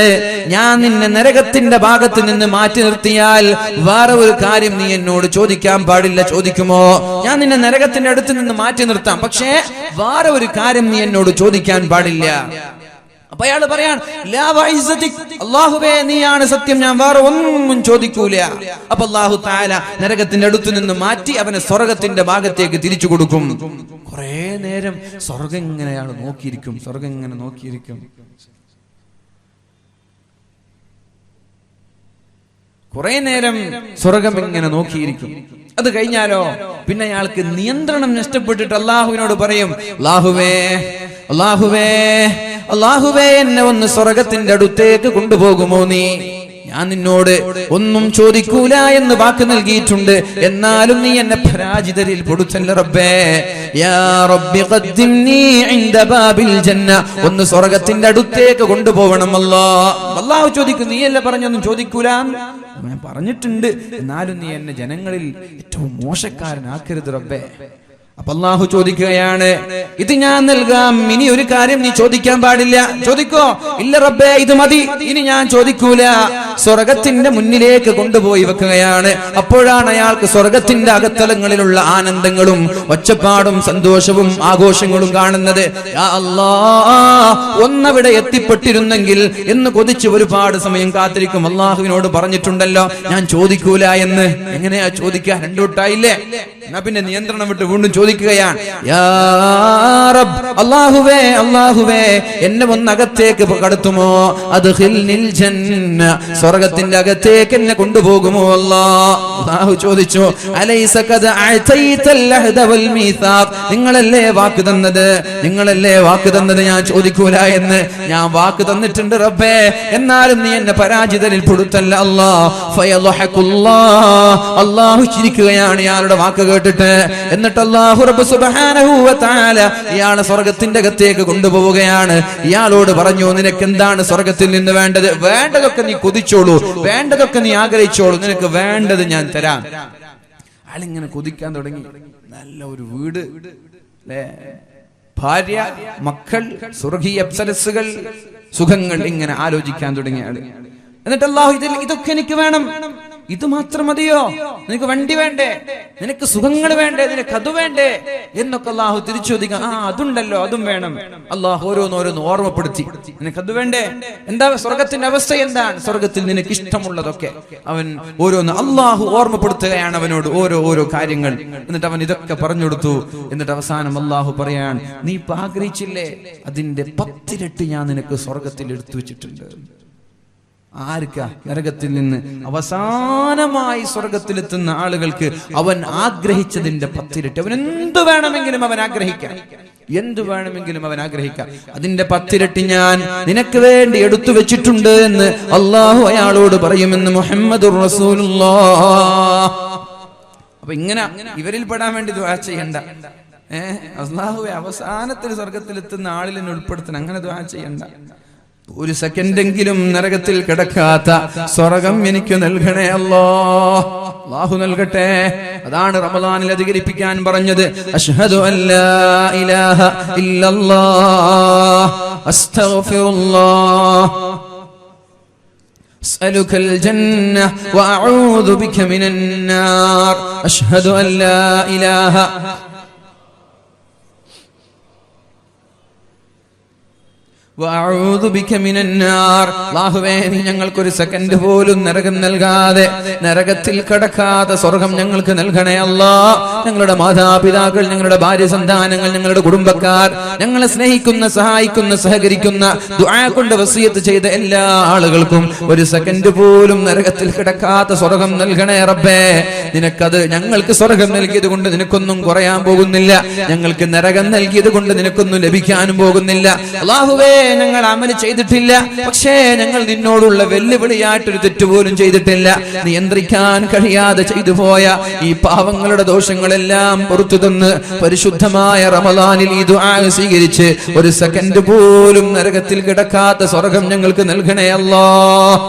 ഞാൻ നിന്നെ നരകത്തിന്റെ ഭാഗത്ത് നിന്ന് മാറ്റി നിർത്തിയാൽ വേറെ ഒരു കാര്യം നീ എന്നോട് ചോദിക്കാൻ പാടില്ല, ചോദിക്കുമോ? ഞാൻ നിന്നെ നരകത്തിന്റെ അടുത്ത് നിന്ന് മാറ്റി നിർത്താം, പക്ഷേ വേറെ ഒരു കാര്യം നീ എന്നോട് ചോദിക്കാൻ പാടില്ല. അപ്പൊ അയാൾ പറയാണ്, അല്ലാഹുവേ നീയാണ് സത്യം, ഞാൻ വേറെ ഒന്നും ചോദിക്കൂല. അപ്പൊ അല്ലാഹു തആല നരകത്തിന്റെ അടുത്ത് നിന്ന് മാറ്റി അവനെ സ്വർഗ്ഗത്തിന്റെ ഭാഗത്തേക്ക് തിരിച്ചു കൊടുക്കും. കുറെ നേരം സ്വർഗ്ഗം ഇങ്ങനെ അയാൾ നോക്കിയിരിക്കും, സ്വർഗ്ഗം ഇങ്ങനെ നോക്കിയിരിക്കും. കുറെ നേരം സ്വർഗ്ഗം ഇങ്ങനെ നോക്കിയിരിക്കും. അത് കഴിഞ്ഞാലോ പിന്നെ അയാൾക്ക് നിയന്ത്രണം നഷ്ടപ്പെട്ടിട്ട് അള്ളാഹുവിനോട് പറയും, അല്ലാഹുവേ അല്ലാഹുവേ അല്ലാഹുവേ എന്നെ ഒന്ന് സ്വർഗ്ഗത്തിന്റെ അടുത്തേക്ക് കൊണ്ടുപോകുമോ നീ? ഞാൻ നിന്നോട് ഒന്നും ചോദിക്കൂല എന്ന് വാക്ക് നൽകിയിട്ടുണ്ട്, എന്നാലും നീ എന്നെ പരാജിതരിൽ പെടുത്തല്ല റബ്ബേ. യാ റബ്ബി ഖദ്ദിംനി ഇൻദ ബാബിൽ ജന്ന, ഒന്ന് സ്വർഗ്ഗത്തിന്റെ അടുത്തേക്ക് കൊണ്ടുപോകണം അല്ലാഹ്. അല്ലാഹു ചോദിക്കും, നീയല്ല പറഞ്ഞൊന്നും ചോദിക്കൂല. ഞാൻ പറഞ്ഞിട്ടുണ്ട്, എന്നാലും നീ എന്നെ ജനങ്ങളിൽ ഏറ്റവും മോശക്കാരനാക്കരുത് റബ്ബേ. അപ്പൊ അല്ലാഹു ചോദിക്കുകയാണ്, ഇത് ഞാൻ നൽകാം, ഇനി ഒരു കാര്യം നീ ചോദിക്കാൻ പാടില്ല. ചോദിക്കോ? ഇല്ല റബ്ബേ ഇത് മതി, ഇനി ഞാൻ ചോദിക്കൂല. സ്വർഗത്തിന്റെ മുന്നിലേക്ക് കൊണ്ടുപോയി വെക്കുകയാണ്. അപ്പോഴാണ് അയാൾക്ക് സ്വർഗത്തിന്റെ അകത്തളങ്ങളിലുള്ള ആനന്ദങ്ങളും ഒച്ചപ്പാടും സന്തോഷവും ആഘോഷങ്ങളും കാണുന്നത്. യാ അല്ലാഹ്, ഒന്നവിടെ എത്തിപ്പെട്ടിരുന്നെങ്കിൽ എന്ന് കൊതിച്ച് ഒരുപാട് സമയം കാത്തിരിക്കും. അള്ളാഹുവിനോട് പറഞ്ഞിട്ടുണ്ടല്ലോ ഞാൻ ചോദിക്കൂല എന്ന്. എങ്ങനെയാ ചോദിക്കുക? രണ്ടുവട്ടായില്ലേ? എന്നാ പിന്നെ നിയന്ത്രണം വിട്ട് വീണ്ടും ചോദിക്കുകയാണ്. യാ റബ്ബ്, അല്ലാഹുവേ അല്ലാഹുവേ, എന്നെ ഒന്നകത്തേക്ക് കടത്തുമോ? അദ്ഖിൽനിൽ ജന്ന, സ്വർഗ്ഗത്തിന്റെ അകത്തേക്ക് എന്നെ കൊണ്ടുപോകുമോ അല്ലാഹ്? അല്ലാഹു ചോദിച്ചു, അലൈസ ഖദ അഅതൈതൽ അഹ്ദ വൽ മീസാഖ്, നിങ്ങളല്ലേ വാക്ക് തന്നത്, നിങ്ങളല്ലേ വാക്ക് തന്നത് ഞാൻ ചോദിക്കൂല എന്ന്. ഞാൻ വാക്ക് തന്നിട്ടുണ്ട് റബ്ബേ, എന്നാലും നീ എന്നെ പരാജിതരിൽ പെടുത്തല്ല അല്ലാഹ്. ഫയദ്ഹഖുല്ലാഹ്, അല്ലാഹു ചിരിക്കുകയാണ് ഇയാളുടെ വാക്ക് കേട്ടിട്ട്. എന്നിട്ട് അല്ലാഹു റബ്ബ് സുബ്ഹാനഹു വ തആല ഇയാളെ സ്വർഗ്ഗത്തിന്റെ അകത്തേക്ക് കൊണ്ടുപോവുകയാണ്. ഇയാളോട് പറഞ്ഞു, നിനക്ക് എന്താണ് സ്വർഗ്ഗത്തിൽ നിന്ന് വേണ്ടത്? വേണ്ടതൊക്കെ നീ കൊതിച്ചോളൂ, വേണ്ടതൊക്കെ നീ ആഗ്രഹിച്ചോളൂ, നിനക്ക് വേണ്ടത് ഞാൻ തരാം. ആളിങ്ങനെ കൊതിക്കാൻ തുടങ്ങി. നല്ല ഒരു വീട്, ഭാര്യ, മക്കൾ, സ്വർഗീയ അപ്സരസ്സുകൾ, സുഖങ്ങൾ, ഇങ്ങനെ ആലോചിക്കാൻ തുടങ്ങിയ ആള്. എന്നിട്ട് അല്ലാഹു ഇതൊക്കെ എനിക്ക് വേണം, ഇത് മാത്രം മതിയോ? നിനക്ക് വണ്ടി വേണ്ടേ? നിനക്ക് സുഖങ്ങൾ വേണ്ടേ? നിനക്ക് അത് വേണ്ടേ എന്നൊക്കെ അല്ലാഹു തിരിച്ചു ചോദിക്കാം. അതുണ്ടല്ലോ, അതും വേണം. അല്ലാഹു ഓരോന്നോരോന്ന് ഓർമ്മപ്പെടുത്തി. നിനക്ക് അത് വേണ്ടേ? എന്താ സ്വർഗത്തിന്റെ അവസ്ഥ? എന്താണ് സ്വർഗത്തിൽ നിനക്ക് ഇഷ്ടമുള്ളതൊക്കെ അവൻ ഓരോന്ന് അല്ലാഹു ഓർമ്മപ്പെടുത്തുകയാണ് അവനോട്, ഓരോ കാര്യങ്ങൾ. എന്നിട്ട് അവൻ ഇതൊക്കെ പറഞ്ഞു കൊടുത്തു. എന്നിട്ട് അവസാനം അല്ലാഹു പറയാൻ, നീ ആഗ്രഹിച്ചില്ലേ, അതിന്റെ 10 ഇരട്ടി ഞാൻ നിനക്ക് സ്വർഗത്തിൽ എടുത്തു വെച്ചിട്ടുണ്ട്. ആർക്കാ? നരകത്തിൽ നിന്ന് അവസാനമായി സ്വർഗത്തിലെത്തുന്ന ആളുകൾക്ക് അവൻ ആഗ്രഹിച്ചതിന്റെ 10 ഇരട്ടി. അവൻ എന്ത് വേണമെങ്കിലും അവൻ ആഗ്രഹിക്കാം, എന്ത് വേണമെങ്കിലും അവൻ ആഗ്രഹിക്കാം. അതിന്റെ 10 ഇരട്ടി ഞാൻ നിനക്ക് വേണ്ടി എടുത്തു വെച്ചിട്ടുണ്ട് എന്ന് അല്ലാഹു അയാളോട് പറയുമെന്ന് മുഹമ്മദുർ റസൂലുള്ളാഹ്. അപ്പൊ ഇങ്ങനെ ഇവരിൽ പെടാൻ വേണ്ടി ദുആ ചെയ്യണ്ട. അല്ലാഹുവേ, അവസാനത്തിൽ സ്വർഗത്തിലെത്തുന്ന ആളിൽ എന്നെ ഉൾപ്പെടുത്തണം, അങ്ങനെ ദുആ ചെയ്യണ്ട. ഒരു സെക്കൻഡെങ്കിലും നരകത്തിൽ കിടക്കാത്ത സ്വർഗം എനിക്ക് നൽകണേ അല്ലാഹ്. അല്ലാഹു നൽകട്ടെ. അതാണ് റമദാനിൽ അധികരിപ്പിക്കാൻ പറഞ്ഞത്. അശ്ഹദു അല്ലാ ഇലാഹ ഇല്ലല്ലാഹ് അസ്തഗ്ഫിറുല്ലാഹ് അസ്അലുകൽ ജന്ന വഅഊദു ബിക മിനൻ നാർ. അശ്ഹദു അല്ലാ ഇലാഹ അല്ലാഹുവേ, നീ ഞങ്ങൾക്കൊരു സെക്കൻഡ് പോലും നരകം നൽകാതെ, നരകത്തിൽ കടക്കാതെ സ്വർഗം ഞങ്ങൾക്ക് നൽകണേ അല്ലാഹ്. ഞങ്ങളുടെ മാതാപിതാക്കൾ, ഞങ്ങളുടെ ഭാര്യ സന്താനങ്ങൾ, ഞങ്ങളുടെ കുടുംബക്കാർ, ഞങ്ങളെ സ്നേഹിക്കുന്ന, സഹായിക്കുന്ന, സഹകരിക്കുന്ന, ദുആ കൊണ്ട് വസിയത്ത് ചെയ്ത എല്ലാ ആളുകൾക്കും ഒരു സെക്കൻഡ് പോലും നരകത്തിൽ കിടക്കാത്ത സ്വർഗം നൽകണേ റബ്ബേ. നിനക്കത് ഞങ്ങൾക്ക് സ്വർഗം നൽകിയത് കൊണ്ട് നിനക്കൊന്നും കുറയാൻ പോകുന്നില്ല, ഞങ്ങൾക്ക് നരകം നൽകിയത് കൊണ്ട് നിനക്കൊന്നും ലഭിക്കാനും പോകുന്നില്ല. അല്ലാഹുവേ, ഞങ്ങൾ അമല് ചെയ്തിട്ടില്ല, പക്ഷേ ഞങ്ങൾ നിന്നോടുള്ള വെല്ലുവിളിയായിട്ടൊരു തെറ്റുപോലും ചെയ്തിട്ടില്ല. നിയന്ത്രിക്കാൻ കഴിയാതെ ചെയ്തു പോയ ഈ പാവങ്ങളുടെ ദോഷങ്ങളെല്ലാം പുറത്തു തന്ന് പരിശുദ്ധമായ റമദാനിൽ ഈ ദുആ സ്വീകരിച്ച് ഒരു സെക്കൻഡ് പോലും നരകത്തിൽ കിടക്കാത്ത സ്വർഗം ഞങ്ങൾക്ക് നൽകണേ അല്ലാഹ്.